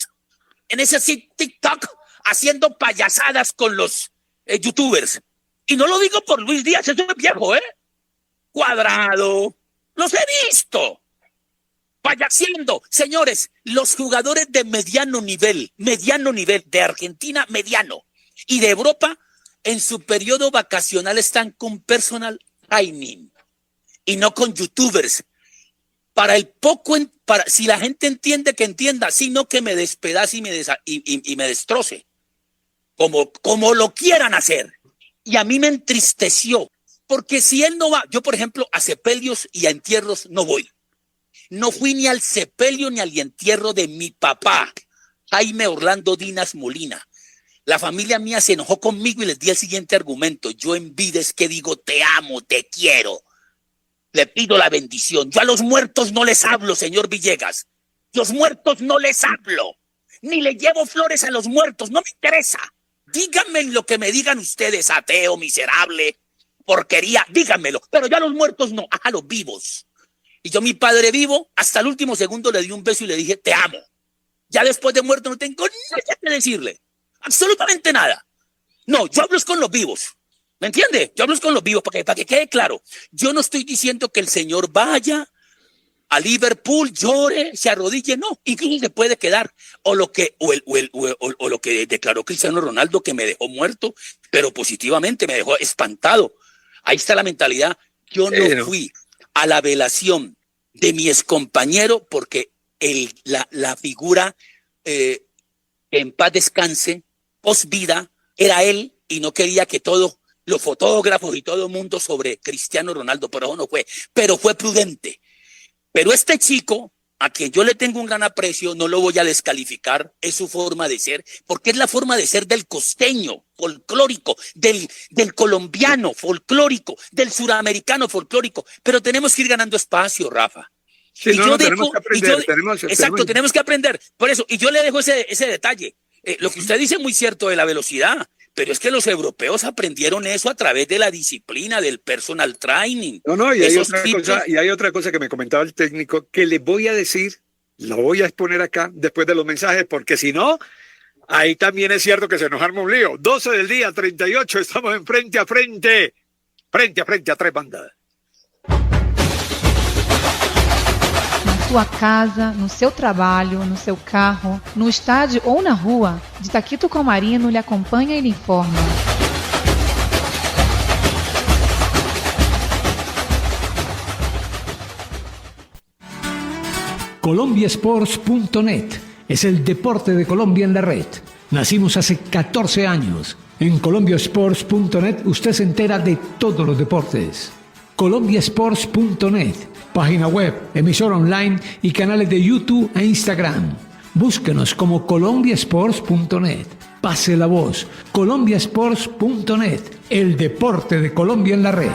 en ese TikTok, haciendo payasadas con los youtubers. Y no lo digo por Luis Díaz, eso es viejo, Cuadrado, los he visto payaseando. Señores, los jugadores de mediano nivel de Argentina, mediano, y de Europa, en su periodo vacacional están con personal training y no con youtubers. Para el poco, si la gente entiende, que entienda, sino que me despedace y me destroce, como lo quieran hacer. Y a mí me entristeció, porque si él no va, yo por ejemplo a sepelios y a entierros no voy. No fui ni al sepelio ni al entierro de mi papá, Jaime Orlando Dinas Molina. La familia mía se enojó conmigo y les di el siguiente argumento. Yo en vida es que digo te amo, te quiero. Le pido la bendición. Yo a los muertos no les hablo, señor Villegas. Los muertos no les hablo. Ni le llevo flores a los muertos. No me interesa. Díganme lo que me digan ustedes, ateo, miserable, porquería. Díganmelo. Pero yo a los muertos no, a los vivos. Y yo, mi padre vivo, hasta el último segundo le di un beso y le dije, te amo. Ya después de muerto no tengo nada que decirle. Absolutamente nada. No, yo hablo con los vivos. ¿Me entiende? Yo hablo con los vivos para que quede claro. Yo no estoy diciendo que el señor vaya a Liverpool, llore, se arrodille. No, incluso se puede quedar. O lo que declaró Cristiano Ronaldo, que me dejó muerto, pero positivamente me dejó espantado. Ahí está la mentalidad. Yo no fui a la velación de mi excompañero porque la figura en paz descanse, post vida, era él y no quería que todos los fotógrafos y todo el mundo sobre Cristiano Ronaldo, pero no fue, pero fue prudente. Pero este chico, a quien yo le tengo un gran aprecio, no lo voy a descalificar, es su forma de ser, porque es la forma de ser del costeño folclórico, del colombiano folclórico, del suramericano folclórico, pero tenemos que ir ganando espacio, Rafa. Sí, tenemos que aprender. Tenemos que aprender. Por eso, y yo le dejo ese detalle. Lo que usted dice es muy cierto de la velocidad, pero es que los europeos aprendieron eso a través de la disciplina, del personal training. Y hay otra cosa que me comentaba el técnico, que le voy a decir, lo voy a exponer acá después de los mensajes, porque si no, ahí también es cierto que se nos arma un lío. 12 del día, 38, estamos en frente a frente a tres bandas. Sua casa, no seu trabalho, no seu carro, no estádio ou na rua, de Taquito Comarino lhe acompanha e lhe informa. Colombiasports.net es el deporte de Colombia en la red. Nacimos hace 14 años. En colombiasports.net usted se entera de todos los deportes. Colombiasports.net, página web, emisora online y canales de YouTube e Instagram. Búsquenos como colombiasports.net. Pase la voz. Colombiasports.net, el deporte de Colombia en la red.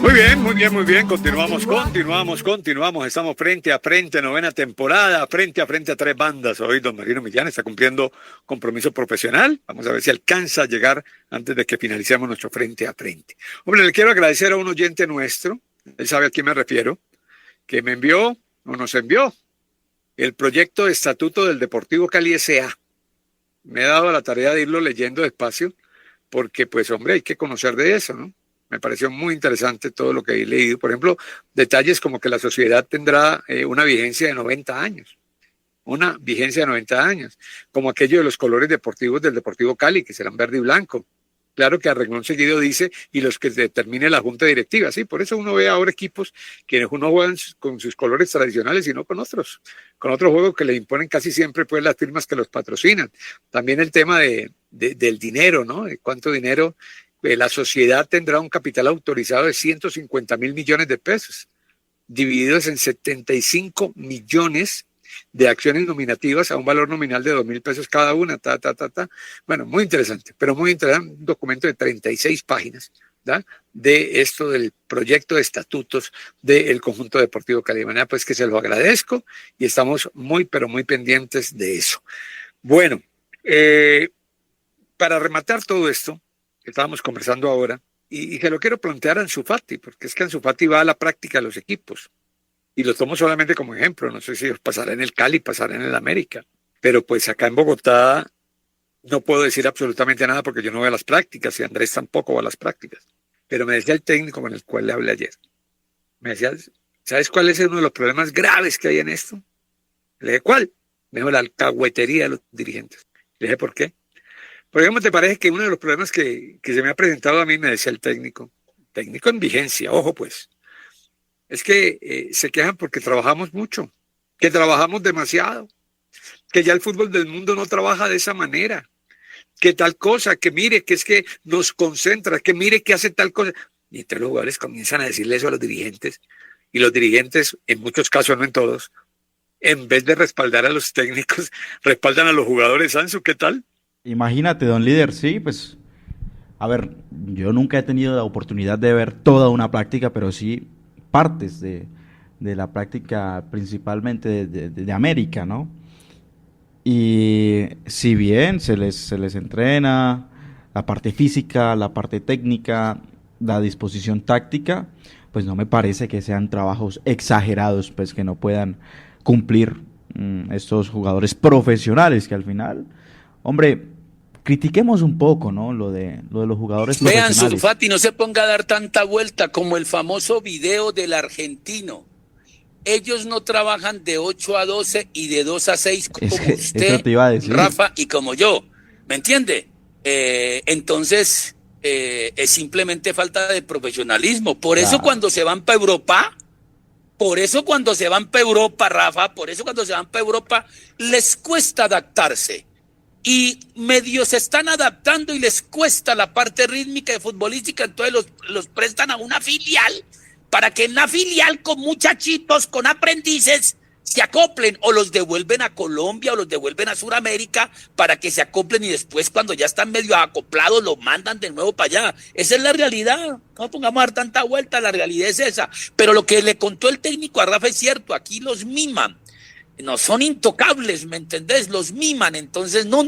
Muy bien. Continuamos. Estamos frente a frente, novena temporada, frente a tres bandas. Hoy don Marino Millán está cumpliendo compromiso profesional. Vamos a ver si alcanza a llegar antes de que finalicemos nuestro frente a frente. Hombre, le quiero agradecer a un oyente nuestro, él sabe a quién me refiero, que nos envió el proyecto de estatuto del Deportivo Cali S.A. Me he dado la tarea de irlo leyendo despacio, porque pues hombre, hay que conocer de eso, ¿no? Me pareció muy interesante todo lo que he leído. Por ejemplo, detalles como que la sociedad tendrá una vigencia de 90 años. Como aquello de los colores deportivos del Deportivo Cali, que serán verde y blanco. Claro que a renglón seguido dice, y los que determine la junta directiva. Sí, por eso uno ve ahora equipos que no juegan con sus colores tradicionales, sino con otros juegos que le imponen casi siempre pues las firmas que los patrocinan. También el tema del dinero, ¿no? De cuánto dinero. La sociedad tendrá un capital autorizado de 150.000 millones de pesos, divididos en 75 millones de acciones nominativas a un valor nominal de 2.000 pesos cada una, Bueno, muy interesante, pero muy interesante, un documento de 36 páginas, ¿da? De esto del proyecto de estatutos del conjunto deportivo Cali. De manera pues que se lo agradezco y estamos muy, pero muy pendientes de eso. Bueno, para rematar todo esto que estábamos conversando ahora, y se lo quiero plantear a Ansu Fati, porque es que Ansu Fati va a la práctica de los equipos, y lo tomo solamente como ejemplo, no sé si pasará en el Cali, pasará en el América, pero pues acá en Bogotá no puedo decir absolutamente nada porque yo no voy a las prácticas, y Andrés tampoco va a las prácticas, pero me decía el técnico con el cual le hablé ayer, me decía, ¿sabes cuál es uno de los problemas graves que hay en esto? Le dije, ¿cuál? Me dijo, la alcahuetería de los dirigentes. Le dije, ¿por qué? Por ejemplo, ¿te parece que uno de los problemas que se me ha presentado a mí, me decía el técnico en vigencia, ojo pues, es que se quejan porque trabajamos mucho, que trabajamos demasiado, que ya el fútbol del mundo no trabaja de esa manera, que tal cosa, que mire, que es que nos concentra, que mire que hace tal cosa. Y entonces los jugadores comienzan a decirle eso a los dirigentes, y los dirigentes, en muchos casos, no en todos, en vez de respaldar a los técnicos, respaldan a los jugadores. Ansu, ¿qué tal? Imagínate, don líder, sí, pues, a ver, yo nunca he tenido la oportunidad de ver toda una práctica, pero sí partes de la práctica principalmente de América, ¿no? Y si bien se les entrena la parte física, la parte técnica, la disposición táctica, pues no me parece que sean trabajos exagerados, pues que no puedan cumplir estos jugadores profesionales que al final, hombre, critiquemos un poco, ¿no? Lo de los jugadores Vean, profesionales. Sulfati, no se ponga a dar tanta vuelta como el famoso video del argentino. Ellos no trabajan de 8 a 12 y de 2 a 6 como usted, eso te iba a decir. Rafa, y como yo. ¿Me entiende? Entonces, es simplemente falta de profesionalismo. Por eso cuando se van para Europa, Rafa, por eso cuando se van para Europa, les cuesta adaptarse. Y medio se están adaptando y les cuesta la parte rítmica y futbolística, entonces los prestan a una filial para que en la filial con muchachitos, con aprendices, se acoplen, o los devuelven a Colombia o los devuelven a Sudamérica para que se acoplen, y después cuando ya están medio acoplados los mandan de nuevo para allá. Esa es la realidad, no pongamos a dar tanta vuelta, la realidad es esa. Pero lo que le contó el técnico a Rafa es cierto, aquí los miman, no son intocables, ¿me entendés? Los miman, entonces no.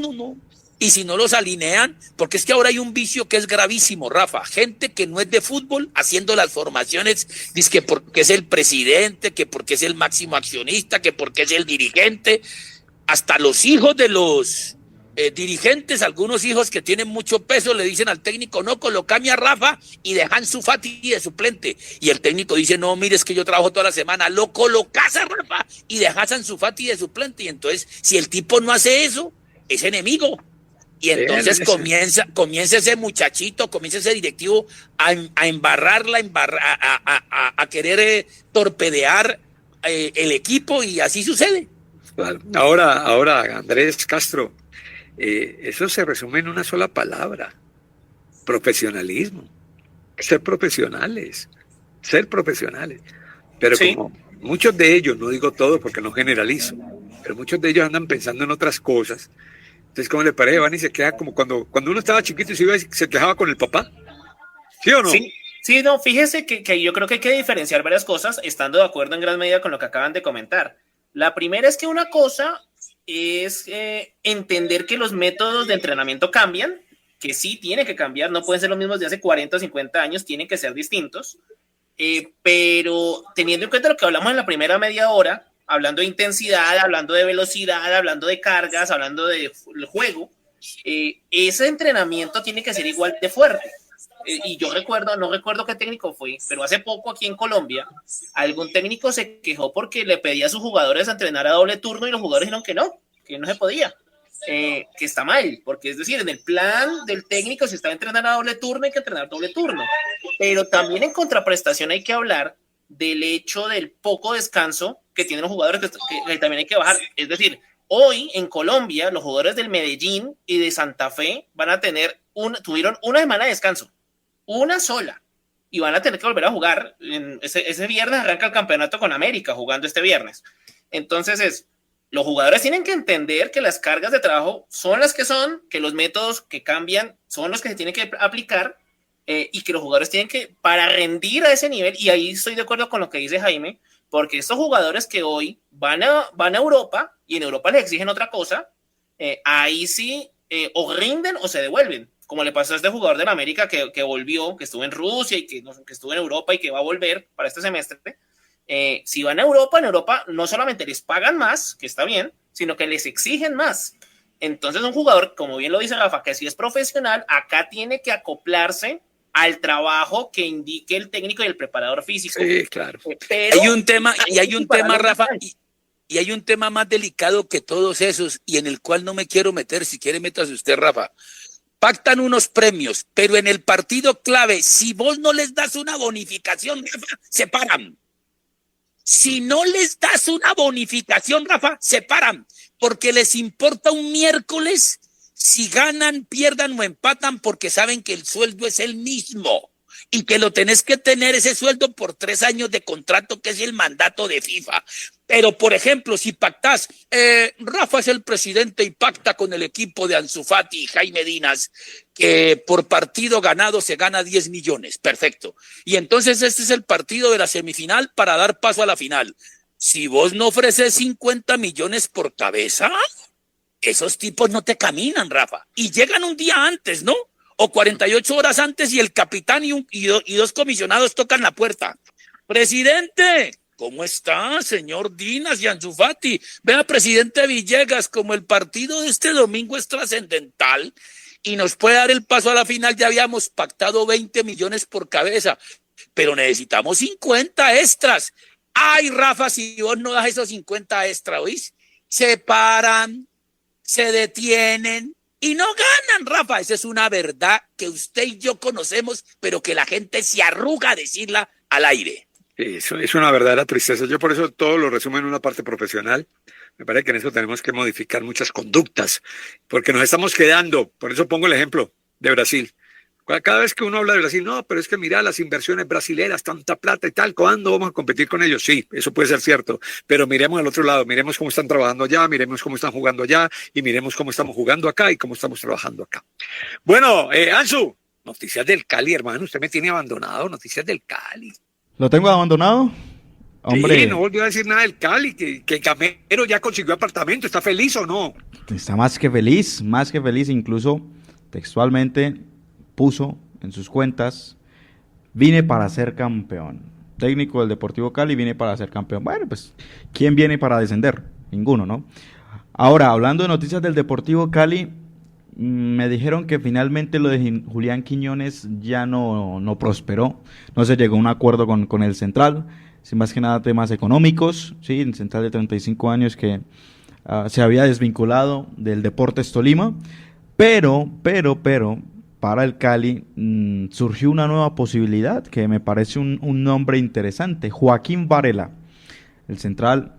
Y si no los alinean, porque es que ahora hay un vicio que es gravísimo, Rafa, gente que no es de fútbol haciendo las formaciones, dice que porque es el presidente, que porque es el máximo accionista, que porque es el dirigente, hasta los hijos de los dirigentes, algunos hijos que tienen mucho peso le dicen al técnico, no, colocame a Rafa y dejan Ansu Fati de suplente, y el técnico dice, no, mire, es que yo trabajo toda la semana, lo colocas a Rafa y dejas a Ansu Fati de suplente, y entonces si el tipo no hace eso, es enemigo. Y entonces comienza ese muchachito, comienza ese directivo a embarrarla, a querer torpedear el equipo, y así sucede. Ahora, Andrés Castro, eso se resume en una sola palabra: profesionalismo. Ser profesionales. Pero sí, como muchos de ellos, no digo todos porque no generalizo, pero muchos de ellos andan pensando en otras cosas. Entonces, ¿cómo le parece? Van y se queja como cuando uno estaba chiquito y se quejaba con el papá. ¿Sí o no? Sí, no, fíjese que yo creo que hay que diferenciar varias cosas, estando de acuerdo en gran medida con lo que acaban de comentar. La primera es que una cosa es entender que los métodos de entrenamiento cambian, que sí tiene que cambiar, no pueden ser los mismos de hace 40 o 50 años, tienen que ser distintos, pero teniendo en cuenta lo que hablamos en la primera media hora, hablando de intensidad, hablando de velocidad, hablando de cargas, hablando del juego, ese entrenamiento tiene que ser igual de fuerte. Y yo no recuerdo qué técnico fue, pero hace poco aquí en Colombia, algún técnico se quejó porque le pedía a sus jugadores a entrenar a doble turno y los jugadores dijeron que no se podía, que está mal, porque es decir, en el plan del técnico, si está entrenando a doble turno, hay que entrenar doble turno. Pero también en contraprestación hay que hablar del hecho del poco descanso que tienen los jugadores que también hay que bajar. Es decir, hoy en Colombia los jugadores del Medellín y de Santa Fe tuvieron una semana de descanso, una sola, y van a tener que volver a jugar. Ese viernes arranca el campeonato con América, jugando este viernes. Entonces Los jugadores tienen que entender que las cargas de trabajo son las que son, que los métodos que cambian son los que se tienen que aplicar, y que los jugadores tienen que, para rendir a ese nivel, y ahí estoy de acuerdo con lo que dice Jaime, porque estos jugadores que hoy van a Europa y en Europa les exigen otra cosa, ahí sí o rinden o se devuelven, como le pasó a este jugador de la América que volvió, que estuvo en Rusia y que estuvo en Europa y que va a volver para este semestre. Si van a Europa, en Europa no solamente les pagan más, que está bien, sino que les exigen más. Entonces un jugador, como bien lo dice Rafa, que si es profesional, acá tiene que acoplarse al trabajo que indique el técnico y el preparador físico. Sí, claro. Pero hay un tema, Rafa, y hay un tema más delicado que todos esos, y en el cual no me quiero meter. Si quiere, métase usted, Rafa. Pactan unos premios, pero en el partido clave, si vos no les das una bonificación, Rafa, se paran. Si no les das una bonificación, Rafa, se paran, porque les importa un miércoles si ganan, pierdan o empatan, porque saben que el sueldo es el mismo y que lo tenés que tener ese sueldo por 3 años de contrato, que es el mandato de FIFA. Pero, por ejemplo, si pactás, Rafa es el presidente y pacta con el equipo de Ansu Fati y Jaime Dinas, que por partido ganado se gana 10 millones. Perfecto. Y entonces este es el partido de la semifinal para dar paso a la final. Si vos no ofreces 50 millones por cabeza, esos tipos no te caminan, Rafa. Y llegan un día antes, ¿no? O 48 horas antes, y el capitán y 2 comisionados tocan la puerta. Presidente, ¿cómo está, señor Dinas y Ansu Fati? Vea, presidente Villegas, como el partido de este domingo es trascendental y nos puede dar el paso a la final, ya habíamos pactado 20 millones por cabeza, pero necesitamos 50 extras. Ay, Rafa, si vos no das esos 50 extras, ¿oís? Se paran, se detienen y no ganan, Rafa. Esa es una verdad que usted y yo conocemos, pero que la gente se arruga a decirla al aire. Eso es una verdadera tristeza. Yo por eso todo lo resumo en una parte profesional. Me parece que en eso tenemos que modificar muchas conductas, porque nos estamos quedando. Por eso pongo el ejemplo de Brasil. Cada vez que uno habla de Brasil, no, pero es que mira las inversiones brasileras, tanta plata y tal, ¿cuándo vamos a competir con ellos? Sí, eso puede ser cierto, pero miremos al otro lado, miremos cómo están trabajando allá, miremos cómo están jugando allá y miremos cómo estamos jugando acá y cómo estamos trabajando acá. Bueno, Ansu, noticias del Cali, hermano, usted me tiene abandonado, noticias del Cali. ¿Lo tengo abandonado? Hombre. Sí, no volvió a decir nada del Cali, que Gamero ya consiguió apartamento, ¿está feliz o no? Está más que feliz, incluso textualmente puso en sus cuentas: vine para ser campeón. Técnico del Deportivo Cali, vine para ser campeón. Bueno, pues, ¿quién viene para descender? Ninguno, ¿no? Ahora, hablando de noticias del Deportivo Cali, me dijeron que finalmente lo de Julián Quiñones ya no prosperó. No se llegó a un acuerdo con el Central, sin más que nada temas económicos, ¿sí? El Central de 35 años que se había desvinculado del Deportes Tolima, pero para el Cali surgió una nueva posibilidad que me parece un nombre interesante: Joaquín Varela, el central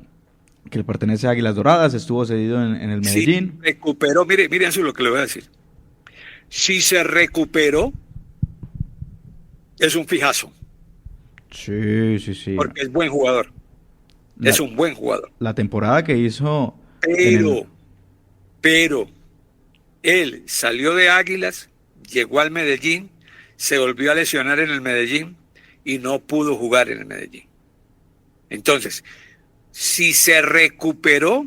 que le pertenece a Águilas Doradas, estuvo cedido en el Medellín. Sí, recuperó, mire eso es lo que le voy a decir. Si se recuperó, es un fijazo. Sí. Porque es buen jugador. Es un buen jugador. La temporada que hizo... Pero, él salió de Águilas, llegó al Medellín, se volvió a lesionar en el Medellín y no pudo jugar en el Medellín. Entonces, si se recuperó,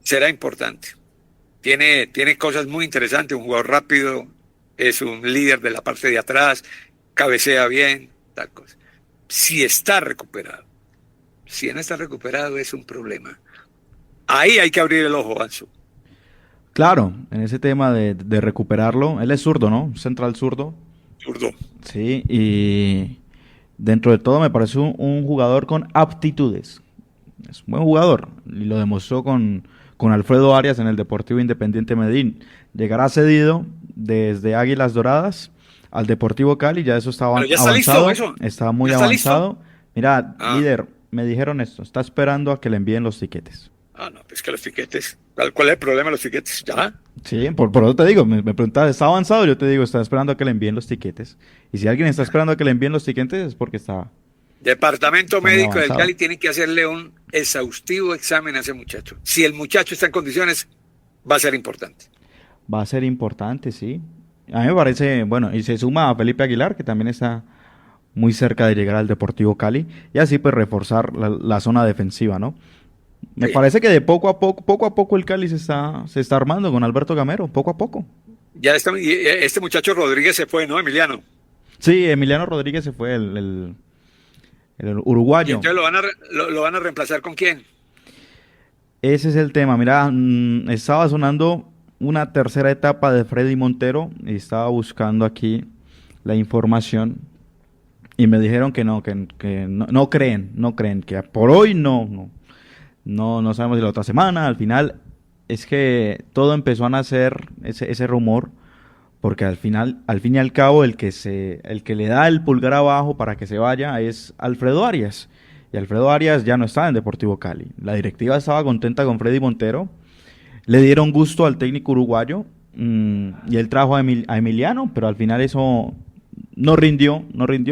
será importante. Tiene cosas muy interesantes, un jugador rápido, es un líder de la parte de atrás, cabecea bien, tal cosa. Si está recuperado, si no está recuperado es un problema. Ahí hay que abrir el ojo, Ansu. Claro, en ese tema de recuperarlo, él es zurdo, ¿no? Central zurdo. Zurdo. Sí, y dentro de todo me parece un jugador con aptitudes. Es un buen jugador y lo demostró con Alfredo Arias en el Deportivo Independiente Medellín. Llegará cedido desde Águilas Doradas al Deportivo Cali, ya eso estaba avanzado. Está muy avanzado. ¿Listo? Mira, líder, me dijeron esto, está esperando a que le envíen los tiquetes. No, pues que los tiquetes. ¿Cuál es el problema de los tiquetes? ¿Ya? Sí, por eso te digo, me preguntabas, ¿está avanzado? Yo te digo, está esperando a que le envíen los tiquetes. Y si alguien está esperando a que le envíen los tiquetes es porque está Departamento muy médico del avanzado. Cali tiene que hacerle un exhaustivo examen a ese muchacho. Si el muchacho está en condiciones, va a ser importante. Va a ser importante, sí. A mí me parece, bueno, y se suma a Felipe Aguilar, que también está muy cerca de llegar al Deportivo Cali, y así pues reforzar la zona defensiva, ¿no? Me Sí. parece que de poco a poco el Cali se está armando con Alberto Gamero, poco a poco. Ya este muchacho Rodríguez se fue, ¿no, Emiliano? Sí, Emiliano Rodríguez se fue, el Y uruguayo. entonces lo van a reemplazar ¿con quién? Ese es el tema. Mira, estaba sonando una tercera etapa de Freddy Montero y estaba buscando aquí la información y me dijeron que no creen, que por hoy no sabemos si la otra semana. Al final es que todo empezó a nacer ese rumor porque al fin y al cabo el que le da el pulgar abajo para que se vaya es Alfredo Arias. Y Alfredo Arias ya no está en Deportivo Cali. La directiva estaba contenta con Freddy Montero. Le dieron gusto al técnico uruguayo y él trajo a Emiliano, pero al final eso no rindió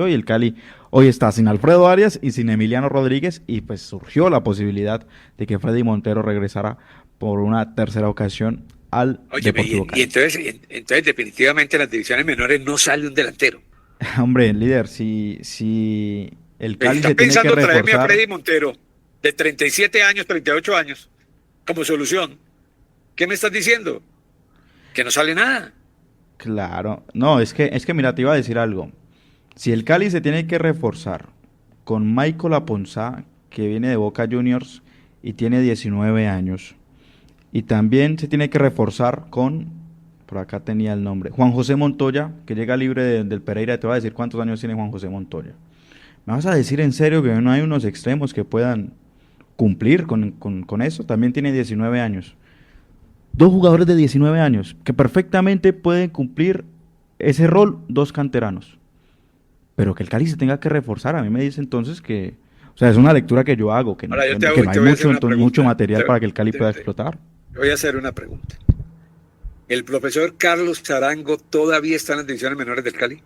y el Cali hoy está sin Alfredo Arias y sin Emiliano Rodríguez y pues surgió la posibilidad de que Freddy Montero regresara por una tercera ocasión al Oye, Deportivo Cali. y entonces definitivamente en las divisiones menores no sale un delantero. Hombre, líder, si el Cali Está se tiene que pensando traerme a reforzar. Freddy Montero de 37 años, 38 años, como solución. ¿Qué me estás diciendo? Que no sale nada. Claro, no, es que mira, te iba a decir algo. Si el Cali se tiene que reforzar con Michael Aponzá, que viene de Boca Juniors y tiene 19 años, y también se tiene que reforzar con, por acá tenía el nombre, Juan José Montoya, que llega libre del Pereira. Te voy a decir cuántos años tiene Juan José Montoya. ¿Me vas a decir en serio que no hay unos extremos que puedan cumplir con eso? También tiene 19 años. Dos jugadores de 19 años que perfectamente pueden cumplir ese rol, dos canteranos. Pero que el Cali se tenga que reforzar, a mí me dice entonces que, o sea, es una lectura que yo hago, que, Ahora, yo que te no hay voy a hacer una mucho pregunta. material para que el Cali pueda te- explotar. Voy a hacer una pregunta. ¿El profesor Carlos Arango todavía está en las divisiones menores del Cali?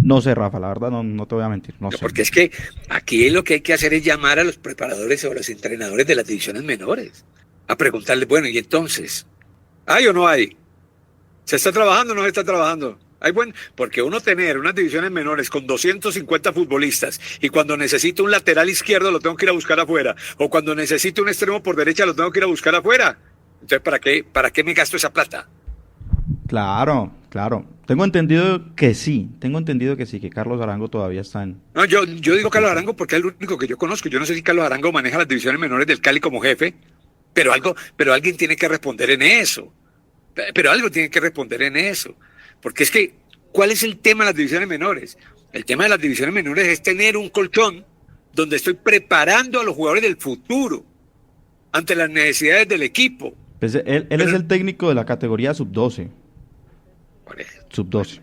No sé, Rafa, la verdad no te voy a mentir, no sé. Porque es que aquí lo que hay que hacer es llamar a los preparadores o a los entrenadores de las divisiones menores a preguntarles, bueno, ¿y entonces? ¿Hay o no hay? ¿Se está trabajando o no se está trabajando? Porque uno tener unas divisiones menores con 250 futbolistas y cuando necesito un lateral izquierdo lo tengo que ir a buscar afuera, o cuando necesito un extremo por derecha lo tengo que ir a buscar afuera. Entonces, ¿para qué me gasto esa plata? Claro. Tengo entendido que sí, que Carlos Arango todavía está en... No, yo digo Carlos Arango porque es el único que yo conozco. Yo no sé si Carlos Arango maneja las divisiones menores del Cali como jefe, pero alguien tiene que responder en eso. Pero algo tiene que responder en eso. Porque es que, ¿cuál es el tema de las divisiones menores? El tema de las divisiones menores es tener un colchón donde estoy preparando a los jugadores del futuro ante las necesidades del equipo. Pues él es el técnico de la categoría sub-12. Sub-12.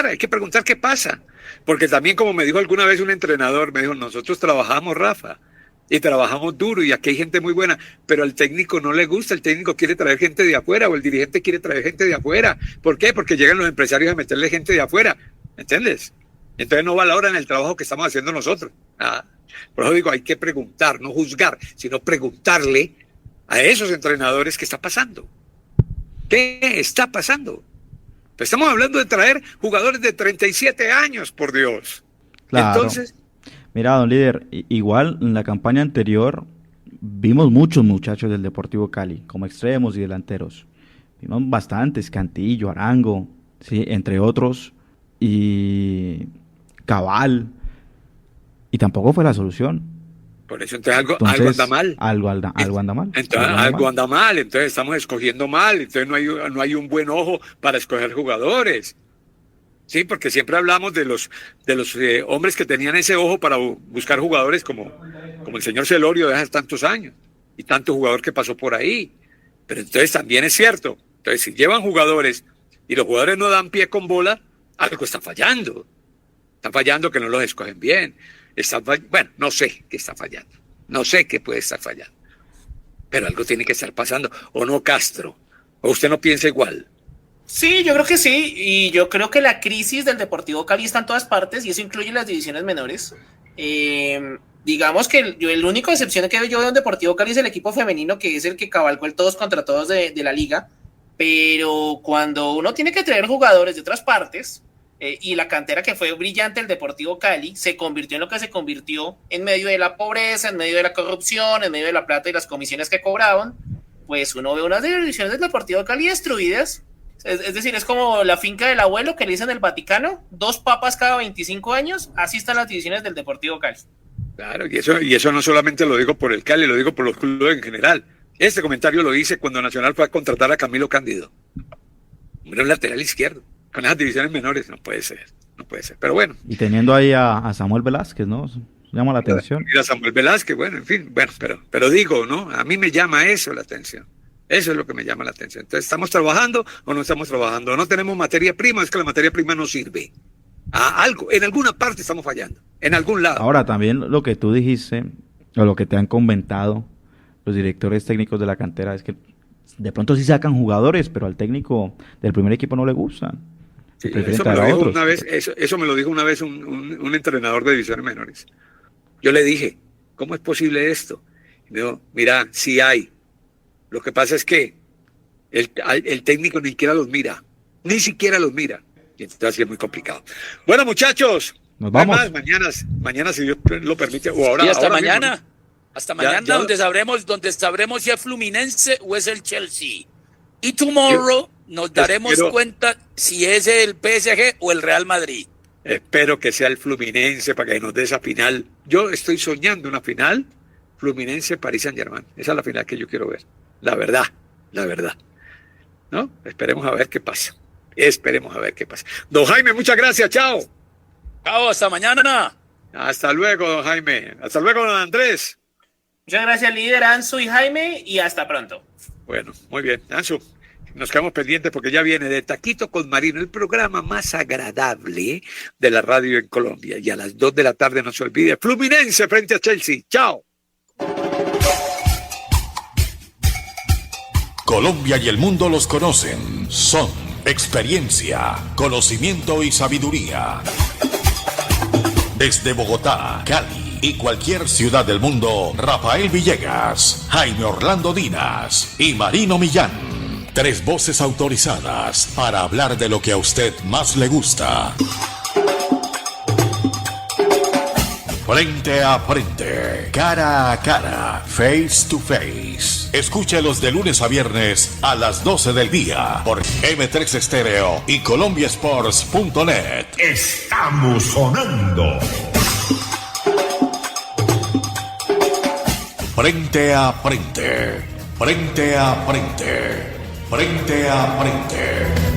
Hay que preguntar qué pasa. Porque también, como me dijo alguna vez un entrenador, me dijo, nosotros trabajamos, Rafa, y trabajamos duro, y aquí hay gente muy buena, pero al técnico no le gusta, el técnico quiere traer gente de afuera, o el dirigente quiere traer gente de afuera. ¿Por qué? Porque llegan los empresarios a meterle gente de afuera, ¿me entiendes? Entonces no valoran el trabajo que estamos haciendo nosotros. Por eso digo, hay que preguntar, no juzgar, sino preguntarle a esos entrenadores qué está pasando. ¿Qué está pasando? Pues estamos hablando de traer jugadores de 37 años, por Dios. Claro. Entonces, mira, don líder, igual en la campaña anterior vimos muchos muchachos del Deportivo Cali, como extremos y delanteros. Vimos bastantes, Cantillo, Arango, sí, entre otros, y Cabal, y tampoco fue la solución. por eso entonces algo Entonces, anda mal. Algo anda mal. Entonces, algo anda mal, entonces estamos escogiendo mal, entonces no hay un buen ojo para escoger jugadores. Sí, porque siempre hablamos de los hombres que tenían ese ojo para buscar jugadores como el señor Celorio de hace tantos años y tanto jugador que pasó por ahí. Pero entonces también es cierto, entonces si llevan jugadores y los jugadores no dan pie con bola, algo está fallando. Está fallando que no los escogen bien. Bueno, no sé qué está fallando. No sé qué puede estar fallando. Pero algo tiene que estar pasando. ¿O no, Castro? ¿O usted no piensa igual? Sí, yo creo que sí, y yo creo que la crisis del Deportivo Cali está en todas partes y eso incluye las divisiones menores. Digamos que el único excepción que yo veo en Deportivo Cali es el equipo femenino, que es el que cabalgó el todos contra todos de la liga, pero cuando uno tiene que traer jugadores de otras partes, y la cantera que fue brillante el Deportivo Cali se convirtió en lo que se convirtió en medio de la pobreza, en medio de la corrupción, en medio de la plata y las comisiones que cobraban, pues uno ve unas divisiones del Deportivo Cali destruidas. Es decir, es como la finca del abuelo que le dicen el Vaticano, 2 papas cada 25 años, así están las divisiones del Deportivo Cali. Claro, y eso no solamente lo digo por el Cali, lo digo por los clubes en general. Este comentario lo hice cuando Nacional fue a contratar a Camilo Cándido. Un lateral izquierdo, con esas divisiones menores, no puede ser. Pero bueno. Y teniendo ahí a Samuel Velázquez, ¿no? Llama la atención. Mira, Samuel Velázquez, bueno, en fin, pero digo, ¿no? A mí me llama eso la atención. Eso es lo que me llama la atención. Entonces, ¿estamos trabajando o no estamos trabajando? ¿No tenemos materia prima? Es que la materia prima no sirve. En alguna parte estamos fallando, en algún lado. Ahora, también lo que tú dijiste, o lo que te han comentado los directores técnicos de la cantera, es que de pronto sí sacan jugadores, pero al técnico del primer equipo no le gustan. Sí, eso me lo dijo una vez un entrenador de divisiones menores. Yo le dije, ¿cómo es posible esto? Y me dijo, mira, sí hay. Lo que pasa es que el técnico ni siquiera los mira. Y entonces es muy complicado. Bueno, muchachos, nos vamos. Mañana si Dios lo permite. O ahora, y hasta ahora mañana. Mismo. Hasta mañana, donde sabremos si es Fluminense o es el Chelsea. Y tomorrow nos daremos cuenta si es el PSG o el Real Madrid. Espero que sea el Fluminense para que nos dé esa final. Yo estoy soñando una final Fluminense-Paris Saint-Germain. Esa es la final que yo quiero ver. La verdad. ¿No? Esperemos a ver qué pasa. Don Jaime, muchas gracias. Chao. Chao, hasta mañana. Hasta luego, don Jaime. Hasta luego, don Andrés. Muchas gracias, líder Ansu y Jaime, y hasta pronto. Bueno, muy bien. Ansu, nos quedamos pendientes porque ya viene de Taquito con Marino, el programa más agradable de la radio en Colombia. Y a las 2 de la tarde no se olvide, Fluminense frente a Chelsea. Chao. Colombia y el mundo los conocen. Son experiencia, conocimiento y sabiduría. Desde Bogotá, Cali y cualquier ciudad del mundo, Rafael Villegas, Jaime Orlando Dinas y Marino Millán. 3 voces autorizadas para hablar de lo que a usted más le gusta. Frente a frente, cara a cara, face to face. Escúchelos de lunes a viernes a las 12 del día por M3 Estéreo y colombiasports.net. Estamos sonando. Frente a frente, frente a frente, frente a frente.